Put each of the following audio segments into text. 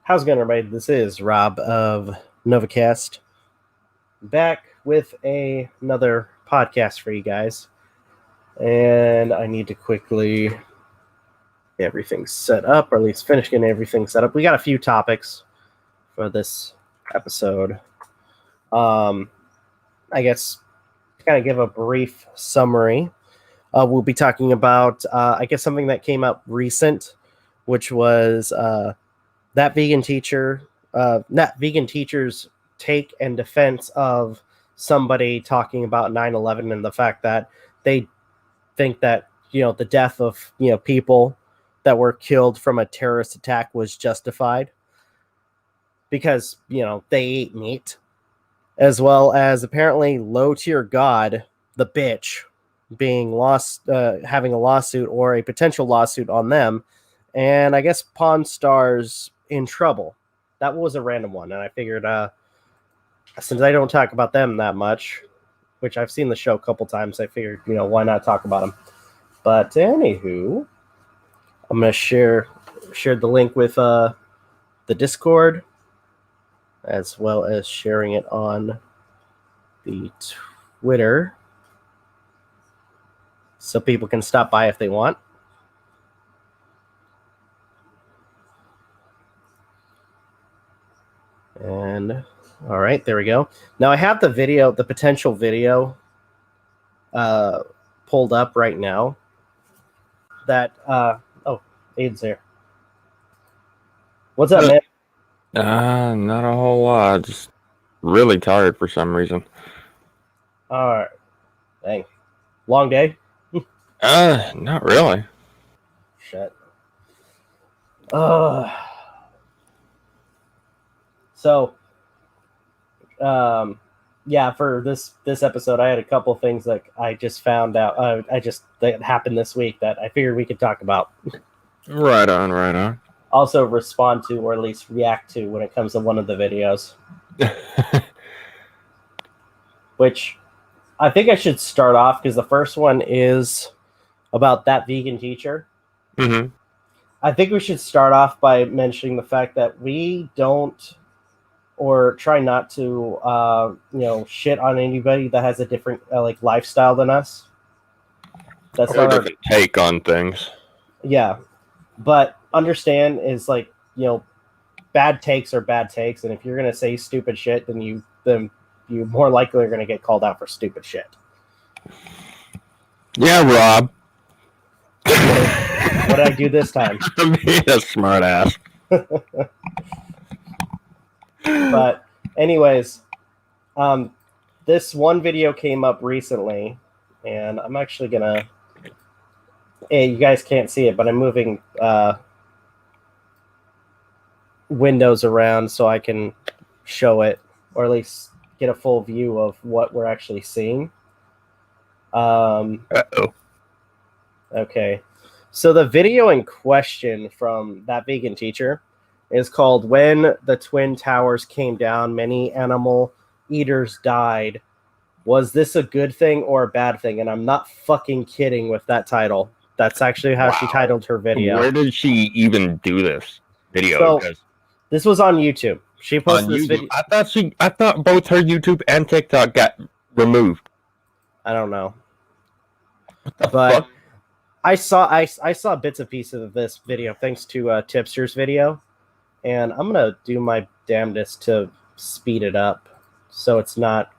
How's it going, everybody? This is Rob of Novakast, back with another podcast for you guys. And I need to quickly get everything set up, or at least finish getting everything set up. We got a few topics for this episode. I guess to kind of give a brief summary, we'll be talking about, something that came up recent, which was that vegan teacher's take and defense of somebody talking about 9/11 and the fact that they think that, the death of, people that were killed from a terrorist attack was justified because, they ate meat, as well as apparently low tier God, the bitch, being having a lawsuit or a potential lawsuit on them. And I guess Pawn Stars in trouble. That was a random one, and I figured since I don't talk about them that much, which I've seen the show a couple times, I figured, why not talk about them. But anywho, I'm gonna share the link with the Discord, as well as sharing it on the Twitter, so people can stop by if they want. And all right, there we go. Now I have the potential video pulled up right now. That Aden's here. What's up, man? Not a whole lot. Just really tired for some reason. All right. Dang. Long day? Not really. Shit. So, for this episode, I had a couple things that I just found out. That happened this week that I figured we could talk about. Right on. Also respond to, or at least react to, when it comes to one of the videos. Which I think I should start off, because the first one is about that vegan teacher. Mm-hmm. I think we should start off by mentioning the fact that we don't, or try not to, shit on anybody that has a different lifestyle than us. That's not a different take on things. Yeah, but understand is bad takes are bad takes, and if you're gonna say stupid shit, then you more likely are gonna get called out for stupid shit. Yeah, Rob. What did I do this time? I'm being a smart ass. But anyways, this one video came up recently, and I'm actually gonna. Hey, you guys can't see it, but I'm moving windows around so I can show it, or at least get a full view of what we're actually seeing. Uh-oh. Okay, so the video in question from that vegan teacher is called "When the Twin Towers Came Down, Many Animal Eaters Died. Was this a good thing or a bad thing?" And I'm not fucking kidding with that title. That's actually how she titled her video. Where did she even do this video? So, this was on YouTube. She posted this video. I thought both her YouTube and TikTok got removed. I don't know. What the but fuck? I saw bits and pieces of this video thanks to Tipster's video. And I'm going to do my damnedest to speed it up so it's not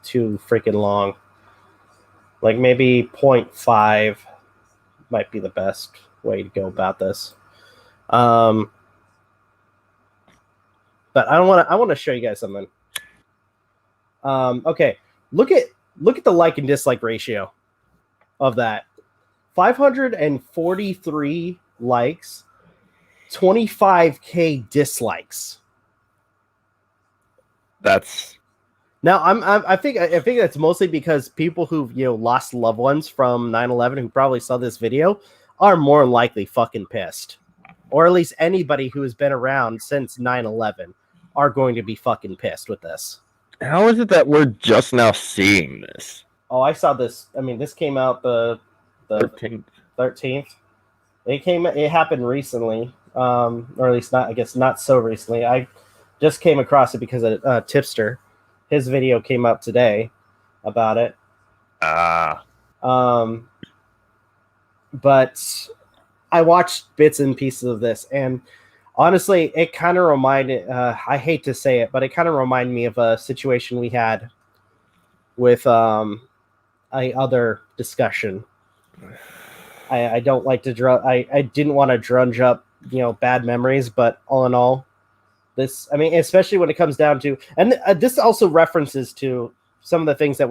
too freaking long. Maybe 0.5 might be the best way to go about this. But I want to show you guys something. Okay, look at the like and dislike ratio of that. 543 likes. 25k dislikes. That's now I think that's mostly because people who've lost loved ones from 9/11 who probably saw this video are more than likely fucking pissed, or at least anybody who has been around since 9/11 are going to be fucking pissed with this. How is it that we're just now seeing this? Oh, I saw this. I mean, this came out the 13th. It happened recently. or at least not so recently. I just came across it because of Tipster. His video came up today about it. But I watched bits and pieces of this, and honestly, it kind of reminded. I hate to say it, but it kind of reminded me of a situation we had with a other discussion. I don't like to I didn't want to drudge up bad memories, but all in all, this, I mean, especially when it comes down to, and this also references to some of the things that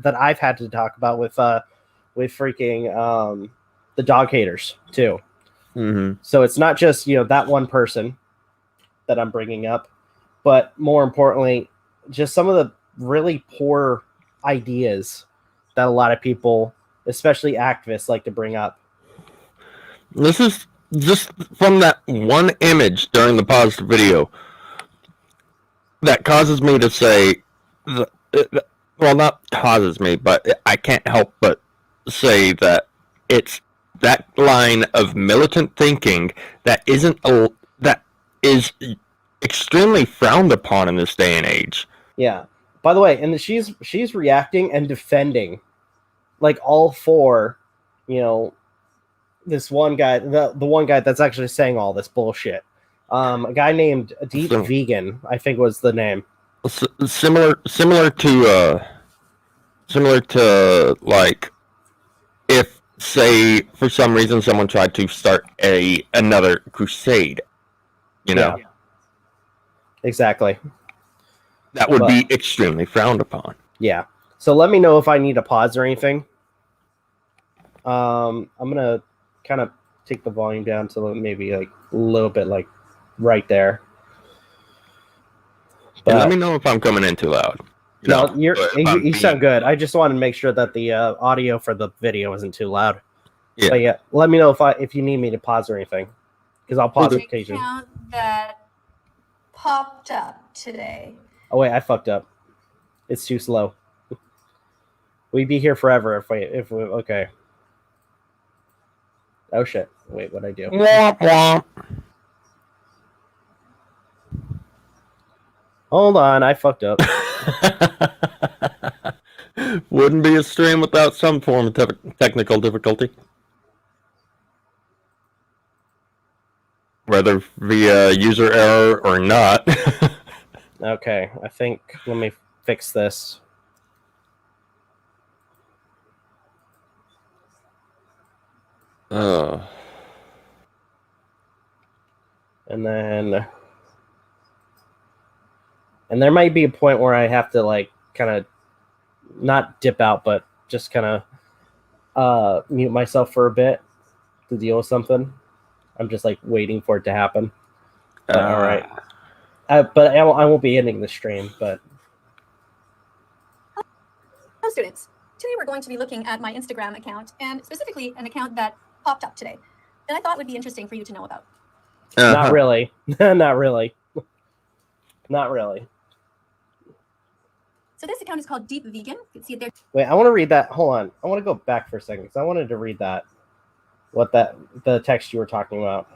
that I've had to talk about with freaking the dog haters too. Mm-hmm. So it's not just that one person that I'm bringing up, but more importantly, just some of the really poor ideas that a lot of people, especially activists, like to bring up. This is just from that one image during the positive video that causes me to say, well, not causes me, but I can't help but say that it's that line of militant thinking that is extremely frowned upon in this day and age. Yeah. By the way, and she's reacting and defending, like, all for, this one guy, the one guy that's actually saying all this bullshit. A guy named Deep Vegan, I think was the name. Similar to like, if, say, for some reason someone tried to start another crusade, Yeah. Exactly. That would be extremely frowned upon. Yeah. So let me know if I need a pause or anything. I'm gonna kind of take the volume down to maybe like a little bit, like right there. But let me know if I'm coming in too loud. You sound good. I just wanted to make sure that the audio for the video isn't too loud. Yeah. But yeah, let me know if you need me to pause or anything, because I'll pause occasionally. Account that popped up today. Oh wait, I fucked up. It's too slow. We'd be here forever if we okay. Oh shit! Wait, what'd I do? Womp womp. Hold on, I fucked up. Wouldn't be a stream without some form of technical difficulty. Whether via user error or not. Okay, I think, let me fix this. And there might be a point where I have to, like, kind of not dip out, but just kind of mute myself for a bit to deal with something. I'm just like waiting for it to happen. But, all right. But I won't be ending the stream. But hello, students. Today we're going to be looking at my Instagram account, and specifically an account that popped up today that I thought would be interesting for you to know about. Not really. Not really. Not really. So this account is called Deep Vegan. You can see it there. Wait, I want to read that. Hold on. I want to go back for a second because I wanted to read that. The text you were talking about.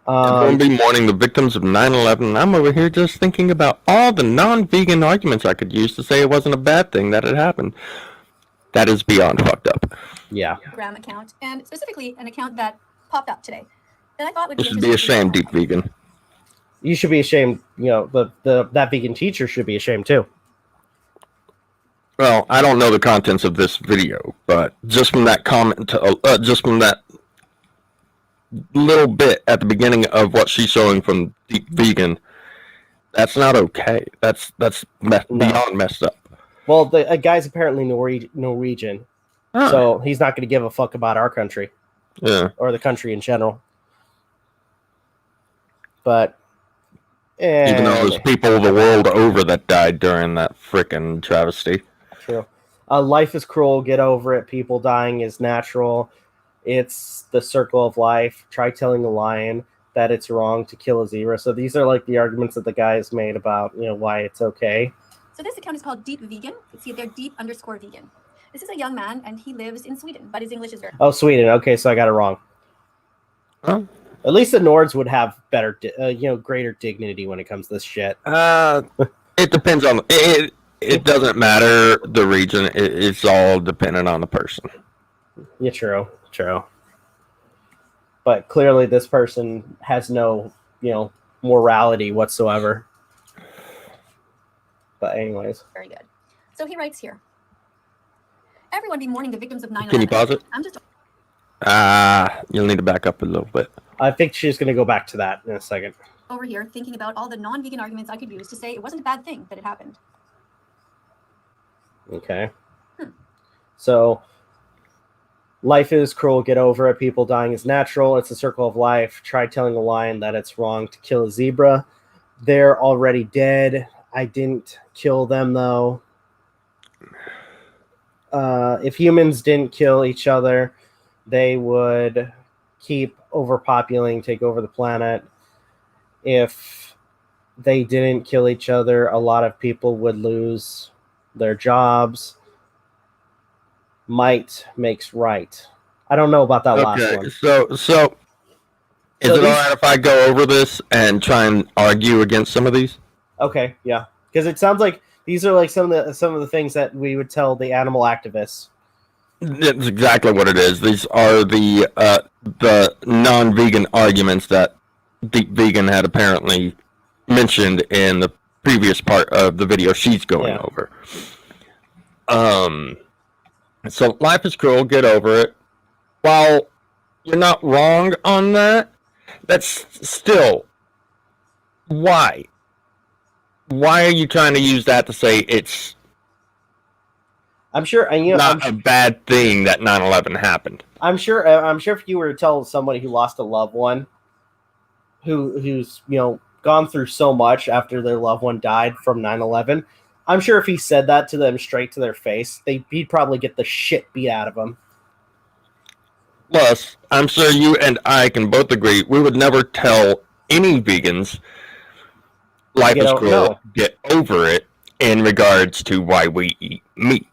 I'm going to be mourning the victims of 9/11. I'm over here just thinking about all the non-vegan arguments I could use to say it wasn't a bad thing that it happened. That is beyond fucked up. Yeah. Instagram account, and specifically an account that popped up today that I thought would be interesting. You should be ashamed, Deep Vegan. You should be ashamed. That vegan teacher should be ashamed too. Well, I don't know the contents of this video, but just from that comment, just from that little bit at the beginning of what she's showing from Deep Vegan, that's not okay. That's beyond messed up. Well, the guy's apparently Norwegian, so he's not going to give a fuck about our country, or the country in general. But even though there's people the world over that died during that frickin' travesty. True. Life is cruel. Get over it. People dying is natural. It's the circle of life. Try telling a lion that it's wrong to kill a zebra. So these are like the arguments that the guy has made about why it's okay. So this account is called Deep Vegan. You can see it there, Deep_Vegan. This is a young man, and he lives in Sweden, but his English is very... Oh, Sweden. Okay, so I got it wrong. Well, At least the Nords would have better, greater dignity when it comes to this shit. It depends on it. It doesn't matter the region. It's all dependent on the person. Yeah, true. But clearly, this person has no, morality whatsoever. But anyways. Very good. So he writes here. Everyone be mourning the victims of 9/11. Can you pause it? I'm just You'll need to back up a little bit. I think she's going to go back to that in a second. over here thinking about all the non-vegan arguments I could use to say it wasn't a bad thing that it happened. Okay. So, life is cruel. Get over it. People dying is natural. It's a circle of life. Try telling a lion that it's wrong to kill a zebra. They're already dead. I didn't kill them, though. If humans didn't kill each other, they would keep overpopulating, take over the planet. If they didn't kill each other, a lot of people would lose their jobs. Might makes right. I don't know about that last one. So is it all right if I go over this and try and argue against some of these? Okay, yeah, because it sounds like these are like some of the things that we would tell the animal activists. That's exactly what it is. These are the non-vegan arguments that Deep Vegan had apparently mentioned in the previous part of the video she's going over. So life is cruel, get over it. While you're not wrong on that, that's still why? Why are you trying to use that to say it's I'm sure, and not a bad thing that 9/11 happened? I'm sure if you were to tell somebody who lost a loved one, who's gone through so much after their loved one died from 9/11, I'm sure if he said that to them straight to their face, he'd probably get the shit beat out of him. Plus, I'm sure you and I can both agree we would never tell any vegans life is cruel, get over it in regards to why we eat meat.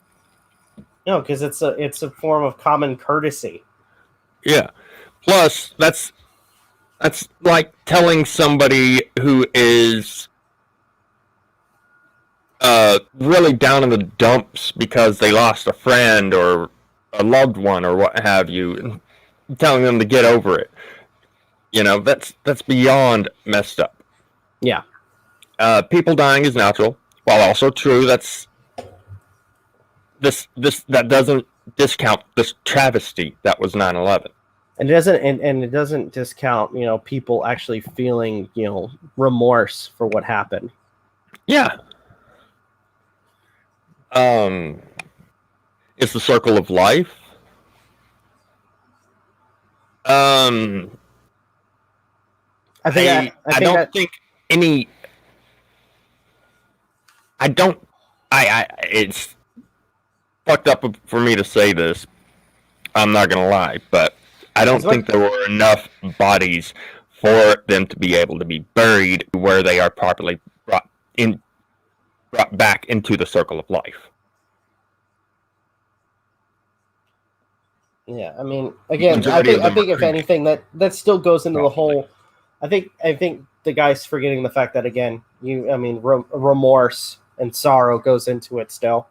No, because it's a form of common courtesy. Yeah. Plus, that's like telling somebody who is really down in the dumps because they lost a friend or a loved one or what have you, and telling them to get over it. That's beyond messed up. Yeah. People dying is natural, while also true. That doesn't discount this travesty that was 9/11. And it doesn't discount, people actually feeling, remorse for what happened. Yeah. It's the circle of life. I it's fucked up for me to say this. I'm not gonna lie, but I don't think there were enough bodies for them to be able to be buried where they are properly brought back into the circle of life. Yeah, I mean, again, I think if anything, that still goes into the whole. I think the guy's forgetting the fact that again, remorse and sorrow goes into it still.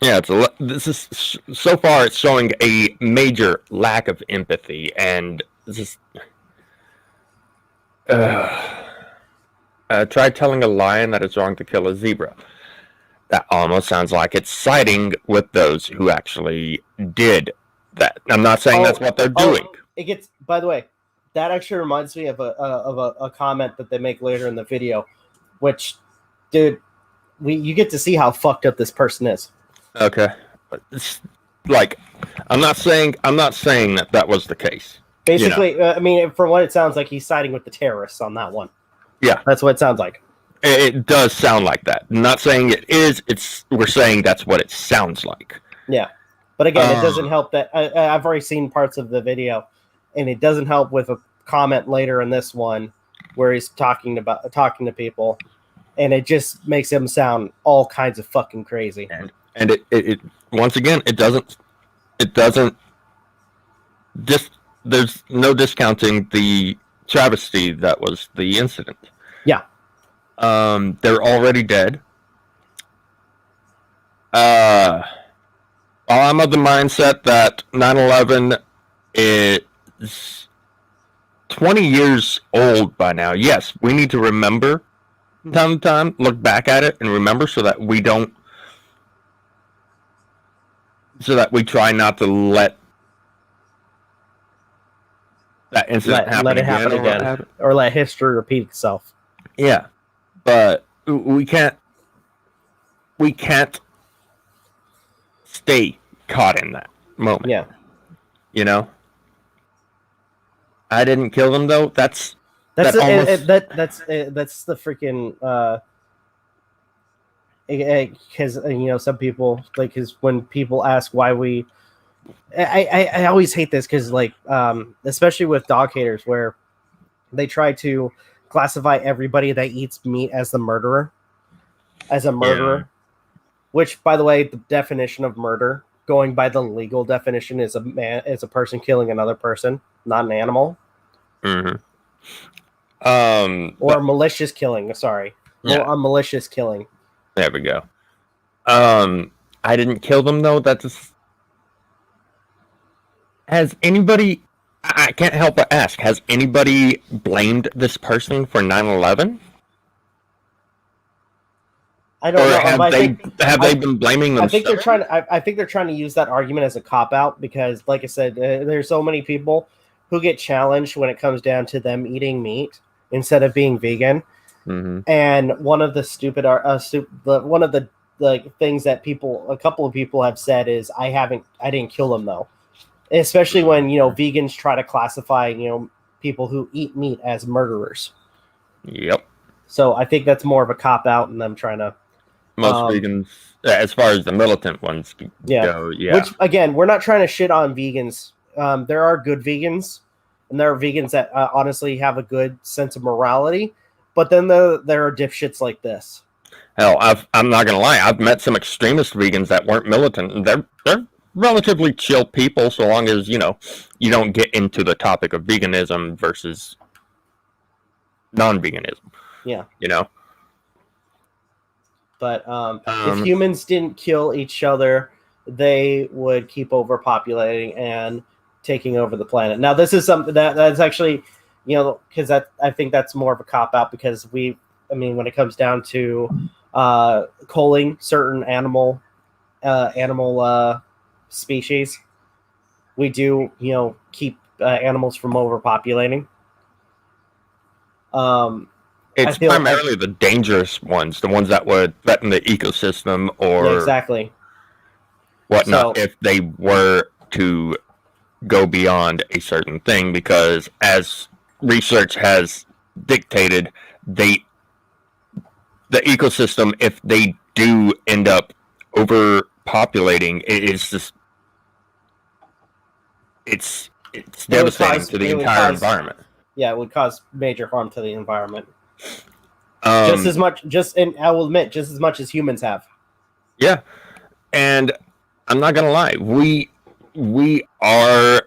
Yeah, this is so far it's showing a major lack of empathy, and this is. Try telling a lion that it's wrong to kill a zebra. That almost sounds like it's siding with those who actually did that. I'm not saying that's what they're doing. By the way, that actually reminds me of a comment that they make later in the video, which, dude, you get to see how fucked up this person is. Okay, it's like I'm not saying that was the case. Basically, from what it sounds like, he's siding with the terrorists on that one. Yeah, that's what it sounds like. It does sound like that. I'm not saying it is. We're saying that's what it sounds like. Yeah, but again, it doesn't help that I've already seen parts of the video, and it doesn't help with a comment later in this one where he's talking to people, and it just makes him sound all kinds of fucking crazy. And it once again, it doesn't there's no discounting the travesty that was the incident. Yeah. They're already dead. I'm of the mindset that 9/11 is 20 years old by now. Yes, we need to remember from time to time, look back at it and remember so that we don't, so that we try not to let that incident let it happen again, or let history repeat itself. Yeah, but we can't stay caught in that moment. Yeah. You know, I didn't kill them though. That's the freaking because some people like is when people ask why we. I always hate this because especially with dog haters where they try to classify everybody that eats meat as a murderer, which, by the way, the definition of murder, going by the legal definition, is a person killing another person, not an animal. Mm-hmm. Or malicious killing. Sorry, a malicious killing. There we go. I didn't kill them though. Has anybody? I can't help but ask. Has anybody blamed this person for 9/11? I don't know. Have they been blaming themselves? I think they're trying to use that argument as a cop out because, like I said, there's so many people who get challenged when it comes down to them eating meat instead of being vegan. Mm-hmm. And one of the things that a couple of people have said is I didn't kill them though. Especially when, vegans try to classify, people who eat meat as murderers. Yep. So I think that's more of a cop out and them trying to. Most vegans, as far as the militant ones go, yeah. Which, again, we're not trying to shit on vegans. There are good vegans, and there are vegans that honestly have a good sense of morality. But then there are dipshits like this. Hell, I'm not gonna lie. I've met some extremist vegans that weren't militant, and they're relatively chill people, so long as you don't get into the topic of veganism versus non-veganism. Yeah. But if humans didn't kill each other, they would keep overpopulating and taking over the planet. Now, this is something that's actually, because I think that's more of a cop out because when it comes down to culling certain animal species, we do, keep animals from overpopulating. It's primarily the dangerous ones, the ones that would threaten the ecosystem or exactly whatnot if they were to go beyond a certain thing, because as research has dictated, the ecosystem, if they do end up overpopulating, it's devastating to the entire environment. Yeah, it would cause major harm to the environment. Just as much as humans have. Yeah, and I'm not gonna lie, we are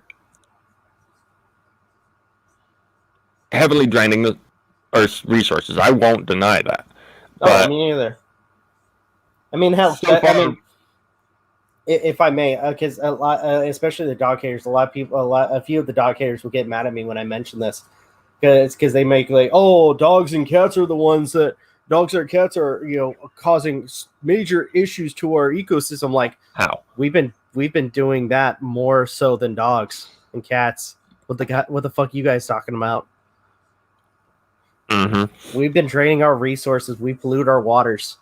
heavily draining the Earth's resources. I won't deny that. Oh, me neither. Hell, if I may, because a lot, especially the dog haters, a few of the dog haters will get mad at me when I mention this. Because they make dogs and cats are the ones that cats are causing major issues to our ecosystem. Like, how we've been doing that more so than dogs and cats. What the fuck are you guys talking about? Mm-hmm. We've been draining our resources. We pollute our waters.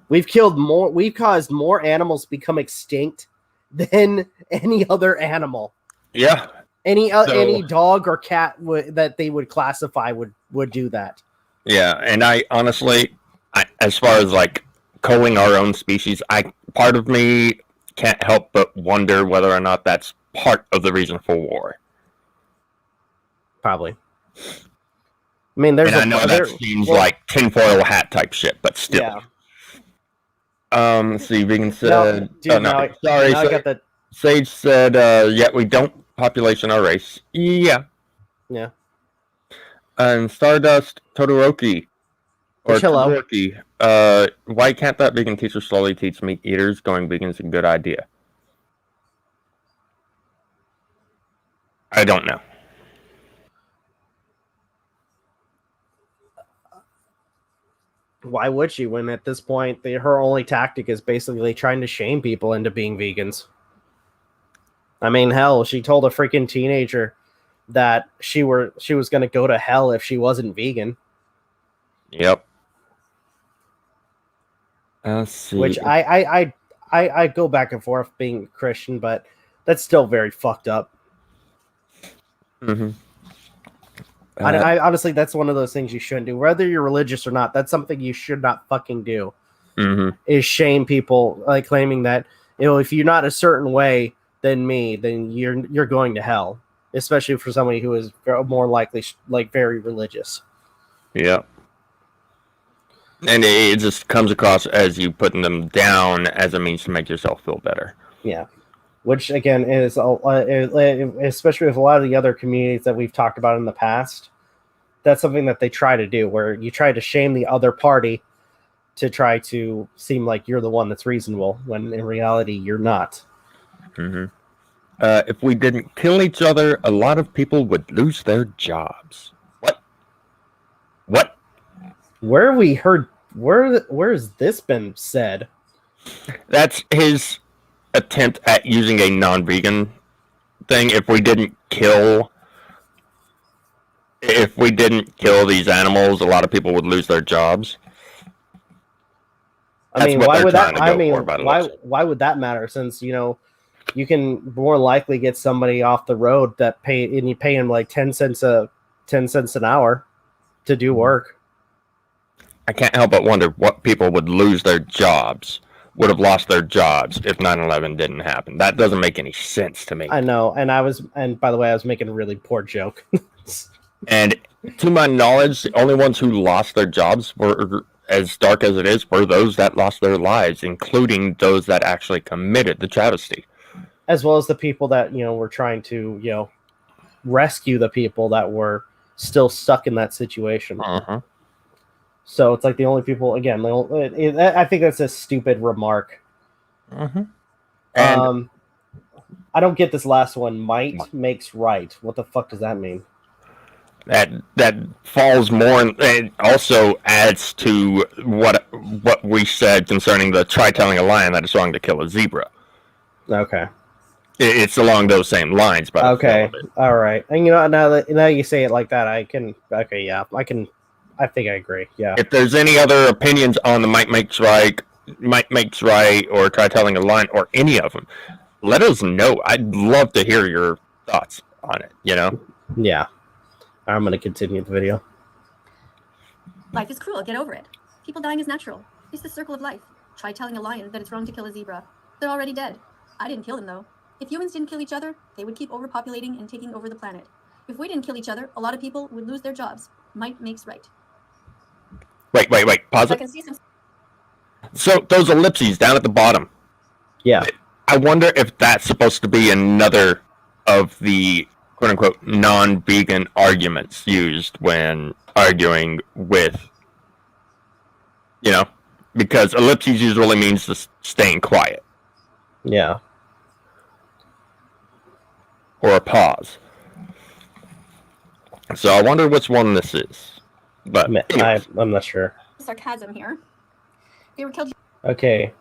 We've caused more animals to become extinct than any other animal. Yeah. Any dog or cat that they would classify would do that. Yeah, and I honestly, as far as culling our own species, part of me can't help but wonder whether or not that's part of the reason for war. Probably. I know that seems like tinfoil hat type shit, but still. Yeah. Let's see, Vegan said. Sorry, I got that. Sage said, "Yeah, we don't population our race." Yeah. Yeah. And Stardust Todoroki. Or Which, hello. Todoroki. Why can't that vegan teacher slowly teach meat eaters going vegan is a good idea? I don't know. Why would she, when at this point her only tactic is basically trying to shame people into being vegans? I mean, hell, she told a freaking teenager that she was going to go to hell if she wasn't vegan. Yep. Let's see. Which I go back and forth being Christian, but that's still very fucked up. Mm-hmm. I honestly, that's one of those things you shouldn't do. Whether you're religious or not, that's something you should not fucking do. Mm-hmm. Is shame people, like claiming that, you know, if you're not a certain way than me, then you're going to hell. Especially for somebody who is more likely like very religious. Yeah. And it just comes across as you putting them down as a means to make yourself feel better. Yeah. Which, again, is especially with a lot of the other communities that we've talked about in the past, that's something that they try to do, where you try to shame the other party to try to seem like you're the one that's reasonable, when in reality, you're not. Mm-hmm. If we didn't kill each other, a lot of people would lose their jobs. What? Where have we heard? Where has this been said? That's his attempt at using a non-vegan thing. If we didn't kill these animals, a lot of people would lose their jobs. I mean, why would that? I mean, why would that matter? Since, you know, you can more likely get somebody off the road that you pay him like 10 cents an hour to do work. I can't help but wonder what people would lose their jobs, would have lost their jobs if 9/11 didn't happen. That doesn't make any sense to me. I know, and by the way, I was making a really poor joke. And to my knowledge, the only ones who lost their jobs were, as dark as it is, were those that lost their lives, including those that actually committed the travesty. As well as the people that, you know, were trying to, you know, rescue the people that were still stuck in that situation. Uh-huh. So it's like the only people, again, I think that's a stupid remark. Uh-huh. And I don't get this last one. Might makes right. What the fuck does that mean? That falls more, and it also adds to what we said concerning the try telling a lion that it's wrong to kill a zebra. Okay. It's along those same lines, but okay, all right. And you know, now you say it like that, I can. Okay, yeah, I can. I think I agree. Yeah. If there's any other opinions on the might makes right, or try telling a line, or any of them, let us know. I'd love to hear your thoughts on it. You know. Yeah. I'm going to continue the video. Life is cruel. Get over it. People dying is natural. It's the circle of life. Try telling a lion that it's wrong to kill a zebra. They're already dead. I didn't kill them, though. If humans didn't kill each other, they would keep overpopulating and taking over the planet. If we didn't kill each other, a lot of people would lose their jobs. Might makes right. Wait. Pause I it. can see some. So those ellipses down at the bottom. Yeah. I wonder if that's supposed to be another of the quote-unquote non-vegan arguments used when arguing with, you know, because ellipses usually means just staying quiet. Yeah. Or a pause. So I wonder which one this is. But I'm not sure. Sarcasm here. They were killed. Okay.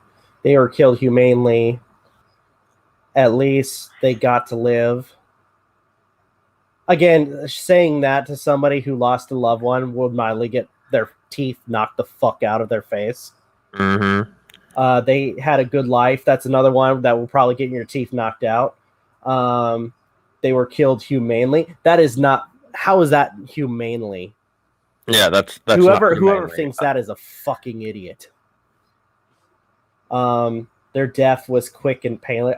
They were killed humanely. At least they got to live. Again, saying that to somebody who lost a loved one would mildly get their teeth knocked the fuck out of their face. Mm-hmm. They had a good life. That's another one that will probably get your teeth knocked out. They were killed humanely. That is not. How is that humanely? Yeah, that's whoever thinks that is a fucking idiot. Their death was quick and painless.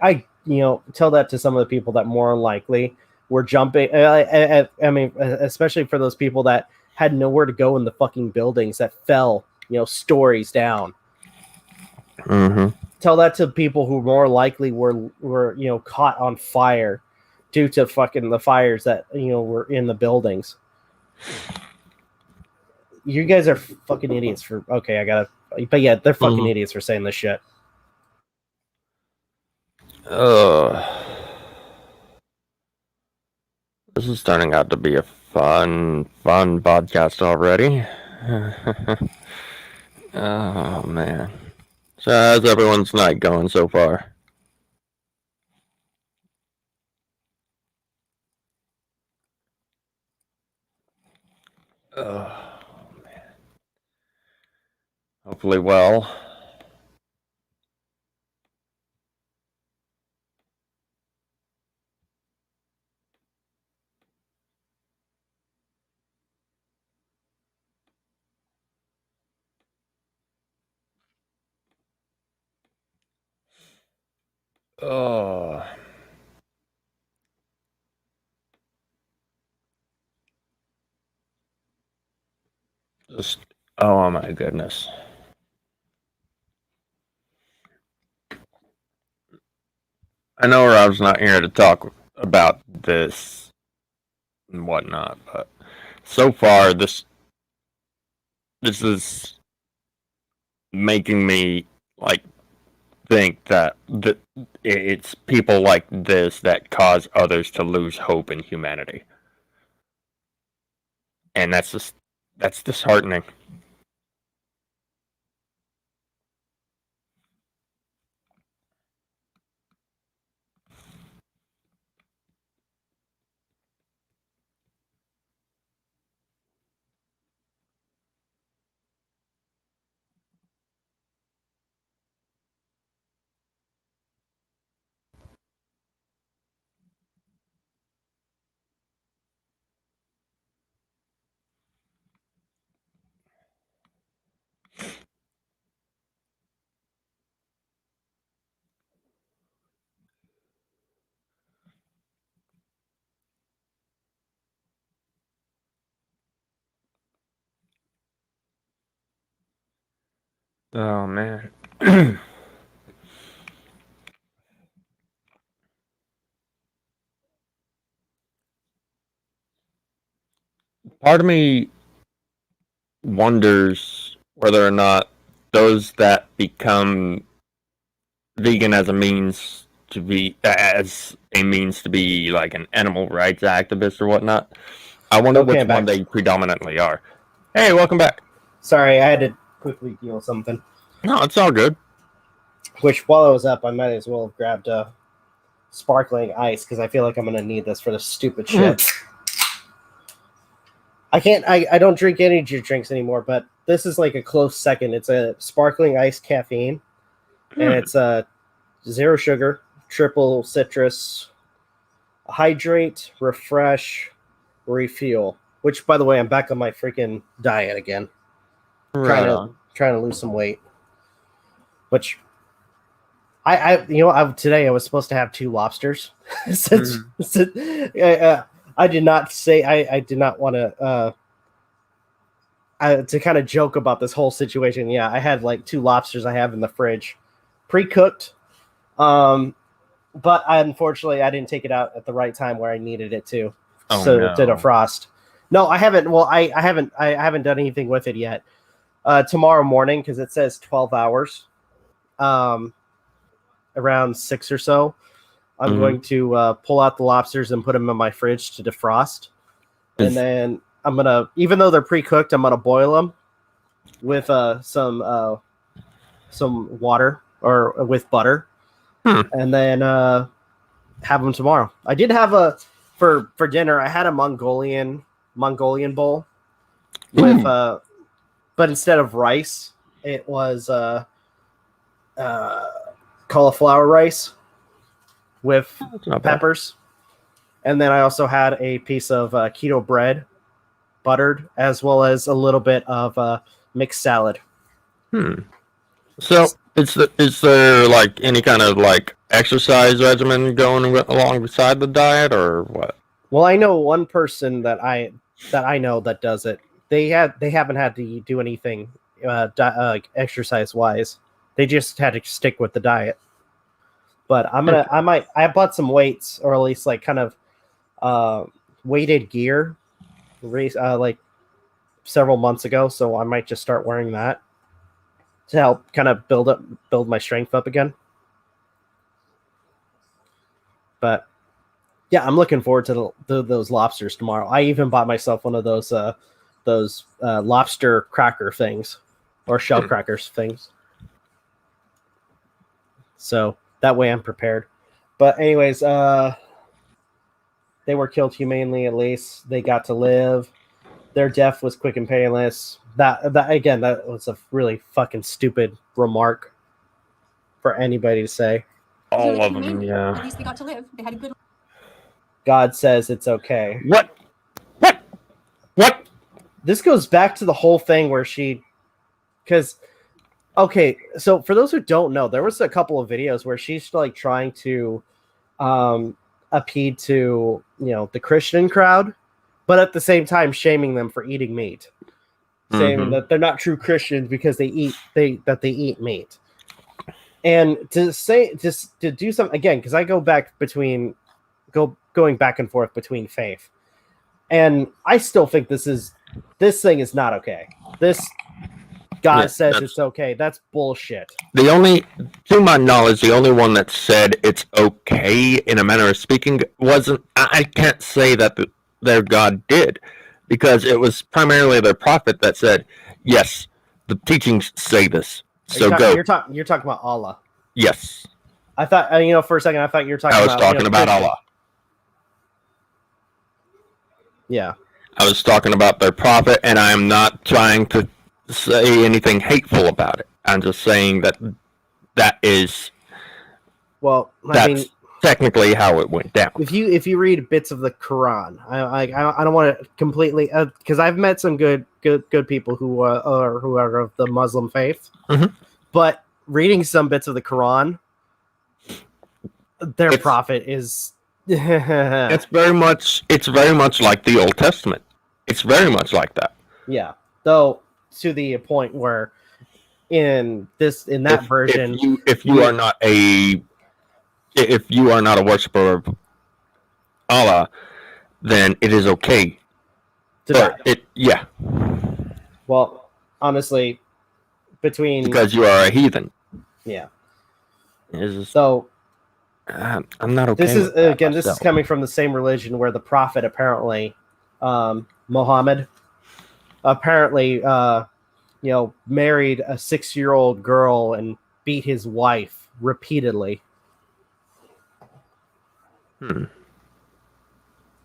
Tell that to some of the people that more unlikely were jumping. I mean, especially for those people that had nowhere to go in the fucking buildings that fell, stories down. Mm-hmm. Tell that to people who more likely were caught on fire due to fucking the fires that were in the buildings. you guys are fucking idiots for. Okay, I gotta. But yeah, they're fucking idiots for saying this shit. This is turning out to be a fun podcast already. Oh man. So how's everyone's night going so far? Oh man. Hopefully well. Oh. Just, oh my goodness. I know Rob's not here to talk about this and whatnot, but so far this is making me like think that it's people like this that cause others to lose hope in humanity, and that's disheartening. Oh man. Part of me wonders whether or not those that become vegan as a means to be like an animal rights activist or whatnot. I wonder Okay, which one they predominantly are. Hey, welcome back. Sorry, I had to quickly deal with something. No, it's all good. Which, while I was up, I might as well have grabbed sparkling ice because I feel like I'm gonna need this for this stupid shit. I don't drink energy drinks anymore, but this is like a close second. It's a sparkling ice caffeine, and it's zero sugar, triple citrus, hydrate, refresh, refuel. Which, by the way, I'm back on my freaking diet again. Right. Trying to lose some weight. Which today I was supposed to have 2 lobsters. I did not say I did not want to kind of joke about this whole situation. Yeah, I had like 2 lobsters I have in the fridge, pre-cooked. But unfortunately I didn't take it out at the right time where I needed it to. Oh, so no. to defrost. No, I haven't. Well, I haven't done anything with it yet. Tomorrow morning, because it says 12 hours. Around 6 or so, I'm going to pull out the lobsters and put them in my fridge to defrost. And then I'm going to, even though they're pre-cooked, I'm going to boil them with some water or with butter. And then have them tomorrow. I did have for dinner, I had a Mongolian bowl with but instead of rice, it was cauliflower rice with peppers. And then I also had a piece of keto bread, buttered, as well as a little bit of mixed salad. So is there like any kind of like exercise regimen going along beside the diet or what? Well, I know one person that I know that does it. They haven't had to do anything exercise wise. They just had to stick with the diet. But I bought some weights, or at least like kind of weighted gear, several months ago, so I might just start wearing that to help kind of build my strength up again. But yeah, I'm looking forward to those lobsters tomorrow. I even bought myself one of those lobster cracker things, or shell crackers things. So that way I'm prepared. But anyways, they were killed humanely. At least they got to live. Their death was quick and painless. That was a really fucking stupid remark for anybody to say. All Really of them, humane. yeah. At least they got to live. They had a good. God says it's okay. What? This goes back to the whole thing where okay, so for those who don't know, there was a couple of videos where she's like trying to appeal to, the Christian crowd, but at the same time shaming them for eating meat, saying that they're not true Christians because they eat meat. And to do something again, because I going back and forth between faith, and I still think this thing is not okay. God says it's okay. That's bullshit. To my knowledge, the only one that said it's okay in a manner of speaking wasn't. I can't say that their God did, because it was primarily their prophet that said, "Yes, the teachings say this." So go. You're talking about Allah. Yes. I thought, for a second, I thought you were talking about. I was talking about Allah. Yeah. I was talking about their prophet, and I am not trying to say anything hateful about it. I'm just saying that is. Well, that's technically how it went down. If you read bits of the Quran, I don't want to completely, because I've met some good people who are of the Muslim faith, but reading some bits of the Quran, their prophet is. It's very much like the Old Testament. It's very much like that. Yeah, though to the point where in that version, if you are not a worshiper of Allah, then it is okay. Yeah. Well, honestly, because you are a heathen. Yeah. So I'm not okay. This is coming from the same religion where the prophet apparently, Muhammad, apparently, married a 6-year-old girl and beat his wife repeatedly.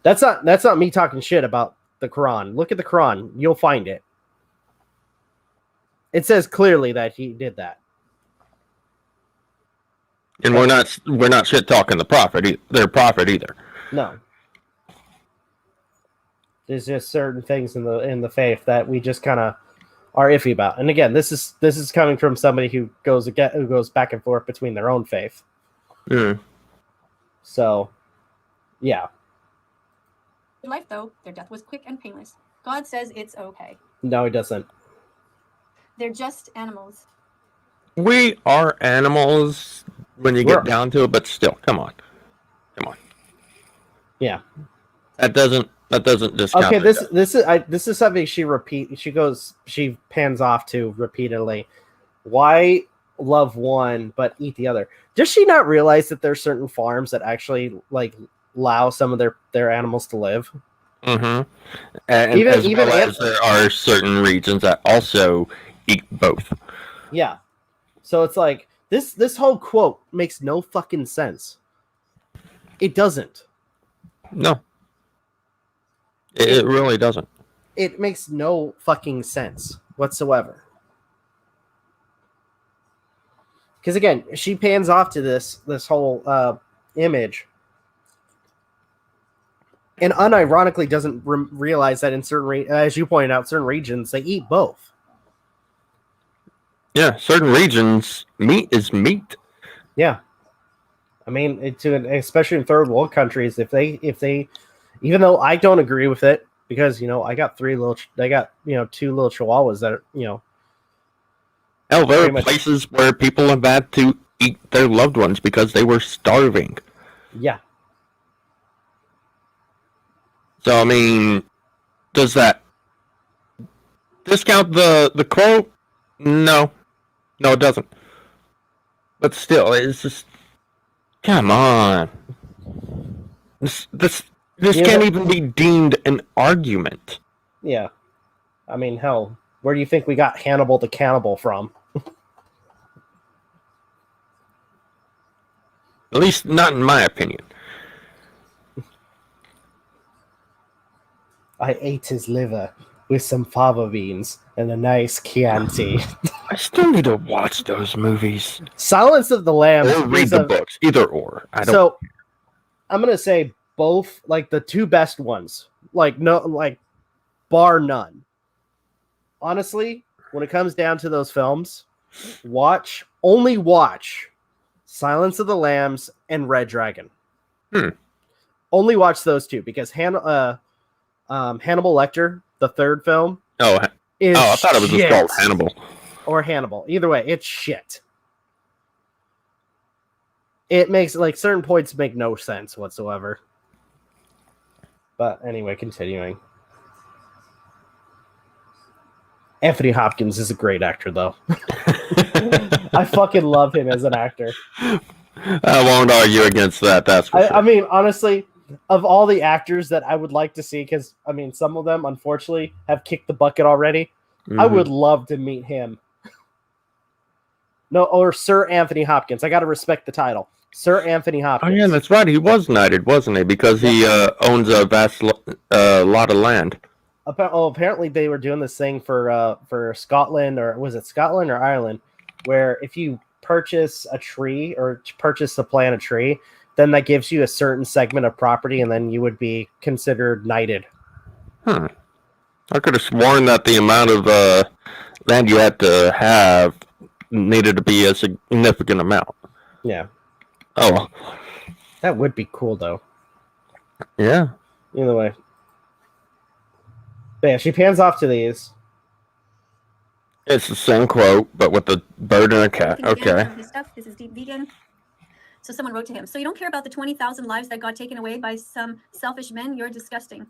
That's not me talking shit about the Quran. Look at the Quran; you'll find it. It says clearly that he did that. And we're not shit talking their prophet either. No. There's just certain things in the faith that we just kind of are iffy about. And again, this is coming from somebody who goes back and forth between their own faith. So, yeah. In life, though, their death was quick and painless. God says it's okay. No, he doesn't. They're just animals. We are animals when you get down to it, but still, come on. Yeah. That doesn't discount. Okay, this is something she pans off to repeatedly. Why love one but eat the other? Does she not realize that there's certain farms that actually allow some of their animals to live? And even as there are certain regions that also eat both. Yeah. So it's like this whole quote makes no fucking sense. It doesn't. No. It really doesn't. It makes no fucking sense whatsoever. Because again, she pans off to this whole image, and unironically doesn't realize that in certain, as you pointed out, certain regions they eat both. Yeah, certain regions, meat is meat. Yeah, I mean, especially in third world countries, if they, even though I don't agree with it, because I got two little chihuahuas that are, Hell, there are places where people have had to eat their loved ones because they were starving. Yeah. So I mean, does that discount the quote? No, it doesn't. But still, it's just come on. This can't even be deemed an argument. Yeah, I mean, hell, where do you think we got Hannibal the Cannibal from? At least not in my opinion. I ate his liver with some fava beans and a nice Chianti. I still need to watch those movies. Silence of the Lambs. Or read the books. Either or. So, I'm going to say both, like, the two best ones. Like, bar none. Honestly, when it comes down to those films, only watch Silence of the Lambs and Red Dragon. Only watch those two, because Hannibal Lecter, the third film, I thought it was just called Hannibal. Or Hannibal. Either way, it's shit. It makes, like, certain points make no sense whatsoever. But anyway, continuing. Anthony Hopkins is a great actor, though. I fucking love him as an actor. I won't argue against that. That's for sure. I mean, honestly, of all the actors that I would like to see, because, I mean, some of them, unfortunately, have kicked the bucket already. I would love to meet him. No, or Sir Anthony Hopkins. I got to respect the title. Sir Anthony Hopkins. Oh, yeah, that's right. He was knighted, wasn't he? Because he owns a vast lot of land. Apparently they were doing this thing for Scotland, or was it Scotland or Ireland, where if you purchase a tree or purchase to plant a tree, then that gives you a certain segment of property, and then you would be considered knighted. I could have sworn that the amount of land you had to have needed to be a significant amount. Yeah. Oh. That would be cool, though. Yeah. Either way. But yeah, she pans off to these. It's the same quote, but with a bird and a cat. Okay. This is deep vegan. So someone wrote to him, so you don't care about the 20,000 lives that got taken away by some selfish men? You're disgusting.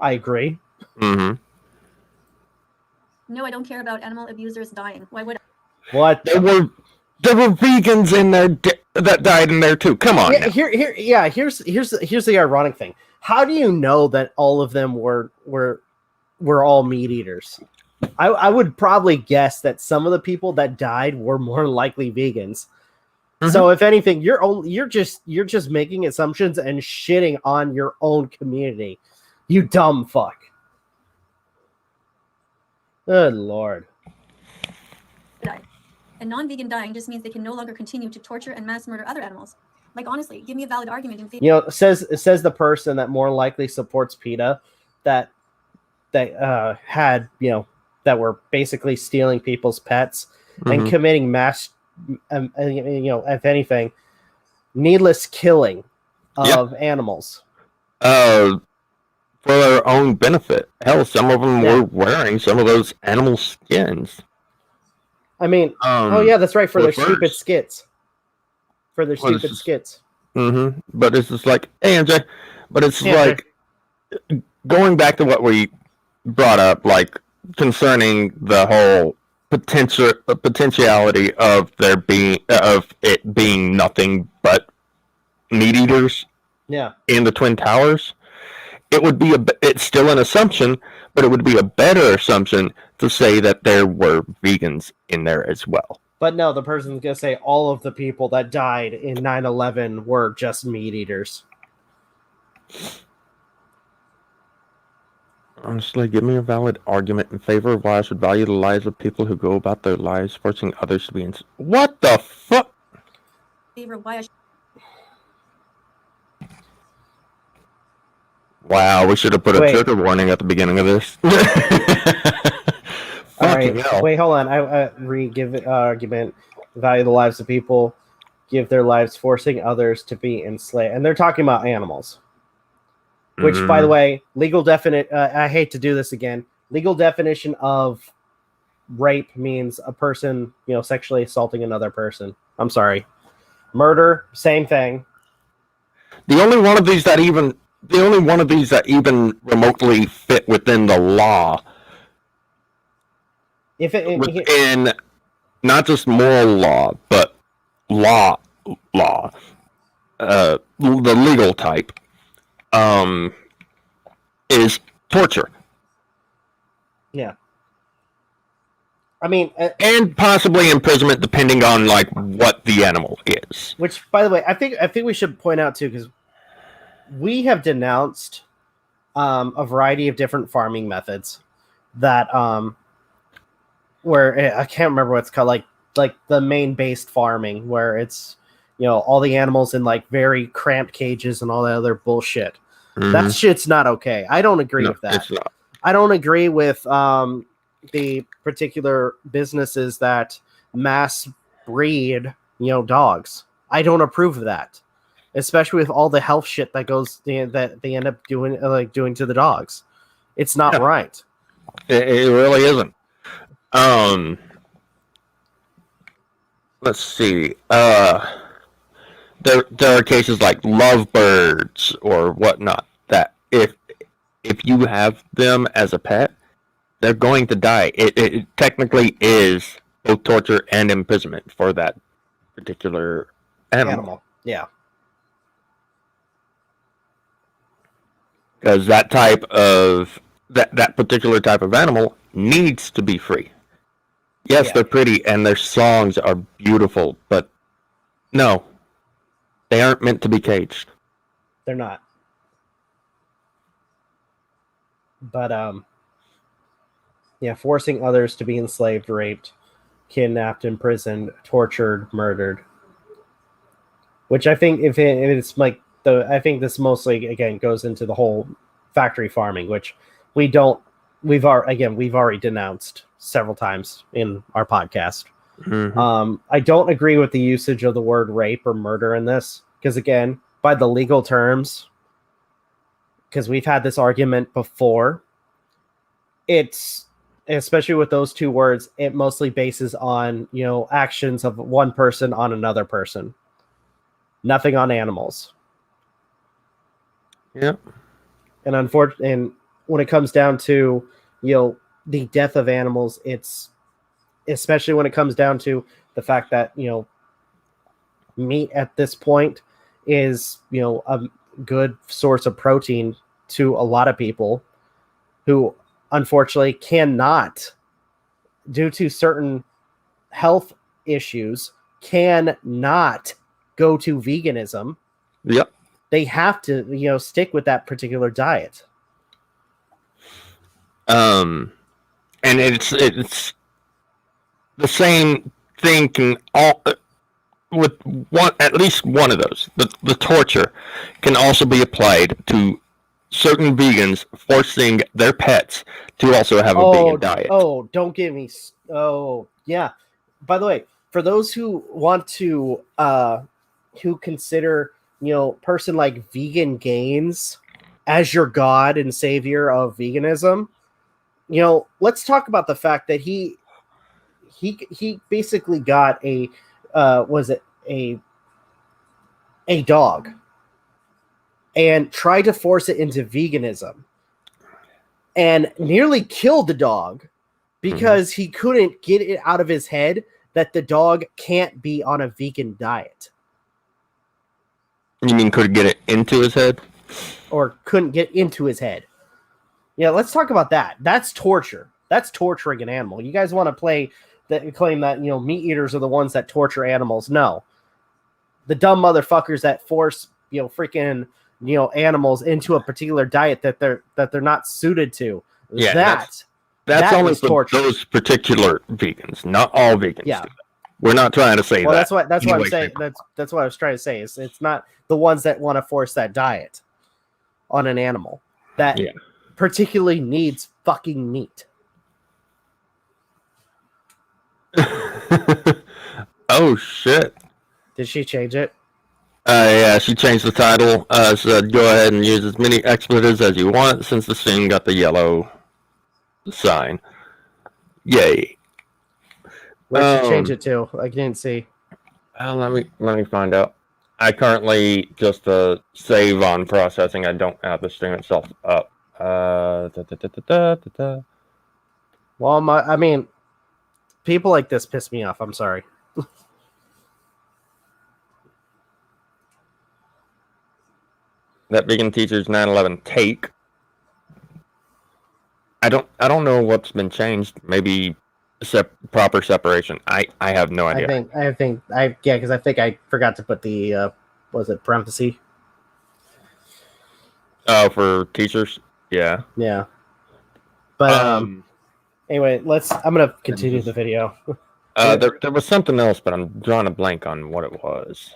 I agree. No, I don't care about animal abusers dying. Why would I? What? There were vegans in there that died in there too. Come on. Here's the ironic thing. How do you know that all of them were all meat eaters? I would probably guess that some of the people that died were more likely vegans. So if anything, you're just making assumptions and shitting on your own community. You dumb fuck. Good Lord. And non-vegan dying just means they can no longer continue to torture and mass murder other animals. Like, honestly, give me a valid argument in favor. You know, it says the person that more likely supports PETA that had, you know, that were basically stealing people's pets and committing mass, you know, if anything, needless killing of animals. For their own benefit. Hell, some of them were wearing some of those animal skins. I mean, that's right, for their stupid skits. For their stupid skits. But it's just like, hey, MJ, but it's like, going back to what we brought up, like, concerning the whole potentiality of it being nothing but meat eaters in the Twin Towers. It's still an assumption, but it would be a better assumption to say that there were vegans in there as well. But no, the person's going to say all of the people that died in 9/11 were just meat eaters. Honestly, give me a valid argument in favor of why I should value the lives of people who go about their lives forcing others to be What the fuck? Wow, we should have put a trigger warning at the beginning of this. All right, wait, hold on. I give it argument. Value the lives of people, give their lives forcing others to be enslaved, and they're talking about animals. Which, by the way, legal I hate to do this again. Legal definition of rape means a person, you know, sexually assaulting another person. I'm sorry. Murder, same thing. The only one of these that even remotely fit within the law within not just moral law, but law, the legal type, is torture. Yeah. I mean, and possibly imprisonment, depending on like what the animal is. Which, by the way, I think we should point out too, because we have denounced a variety of different farming methods that where I can't remember what it's called, like the main based farming, where it's all the animals in like very cramped cages and all that other bullshit. Mm-hmm. That shit's not okay. I don't agree with that. It's not. I don't agree with the particular businesses that mass breed, dogs. I don't approve of that, especially with all the health shit that goes that they end up doing to the dogs. It's not right. It really isn't. Let's see. There are cases like lovebirds or whatnot that if you have them as a pet, they're going to die. It technically is both torture and imprisonment for that particular animal. Yeah. Because that type of that particular type of animal needs to be free. Yes, they're pretty and their songs are beautiful, but no, they aren't meant to be caged. They're not. But forcing others to be enslaved, raped, kidnapped, imprisoned, tortured, murdered. Which I think it's like I think this mostly again goes into the whole factory farming, which we've already denounced several times in our podcast. Mm-hmm. I don't agree with the usage of the word rape or murder in this, because again, by the legal terms, because we've had this argument before, it's especially with those two words, it mostly bases on actions of one person on another person, nothing on animals. Yeah. And unfortunately, when it comes down to the death of animals, it's especially when it comes down to the fact that meat at this point is a good source of protein to a lot of people who unfortunately cannot, due to certain health issues, cannot go to veganism. Yep. They have to stick with that particular diet. And it's the same thing can all with at least one of those. The torture can also be applied to certain vegans, forcing their pets to also have a vegan diet. Oh, don't give me. Oh, yeah. By the way, for those who want to, who consider person like Vegan Gains as your god and savior of veganism, let's talk about the fact that he basically got a dog and tried to force it into veganism and nearly killed the dog because he couldn't get it out of his head that the dog can't be on a vegan diet. You mean couldn't get it into his head? Or couldn't get into his head. Yeah, let's talk about that. That's torture. That's torturing an animal. You guys want to claim that meat eaters are the ones that torture animals? No, the dumb motherfuckers that force freaking animals into a particular diet that they're not suited to. Yeah, that's only for torture. Those particular vegans, not all vegans. Yeah, we're not trying to say that. That's what I'm saying. That's what I was trying to say. Is it's not the ones that want to force that diet on an animal that particularly needs fucking meat. Oh shit! Did she change it? Yeah, she changed the title. Said go ahead and use as many expletives as you want since the stream got the yellow sign. Yay! Where did she change it to? I didn't see. Let me find out. I currently just save on processing. I don't have the stream itself up. Well, people like this piss me off. I'm sorry. That vegan teacher's 9/11 take. I don't know what's been changed. Maybe proper separation. I have no idea. Because I think I forgot to put the was it parenthesis? Oh, for teachers? Yeah. Yeah. But anyway, I'm gonna continue the video. There was something else, but I'm drawing a blank on what it was.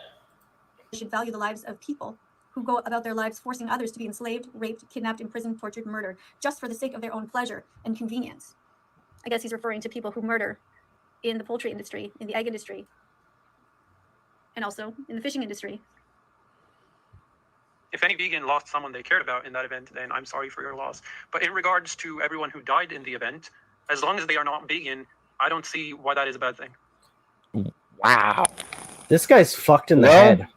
We should value the lives of people who go about their lives forcing others to be enslaved, raped, kidnapped, imprisoned, tortured, murdered, just for the sake of their own pleasure and convenience. I guess he's referring to people who murder in the poultry industry, in the egg industry, and also in the fishing industry. If any vegan lost someone they cared about in that event, then I'm sorry for your loss. But in regards to everyone who died in the event, as long as they are not vegan, I don't see why that is a bad thing. Wow. This guy's fucked in the head.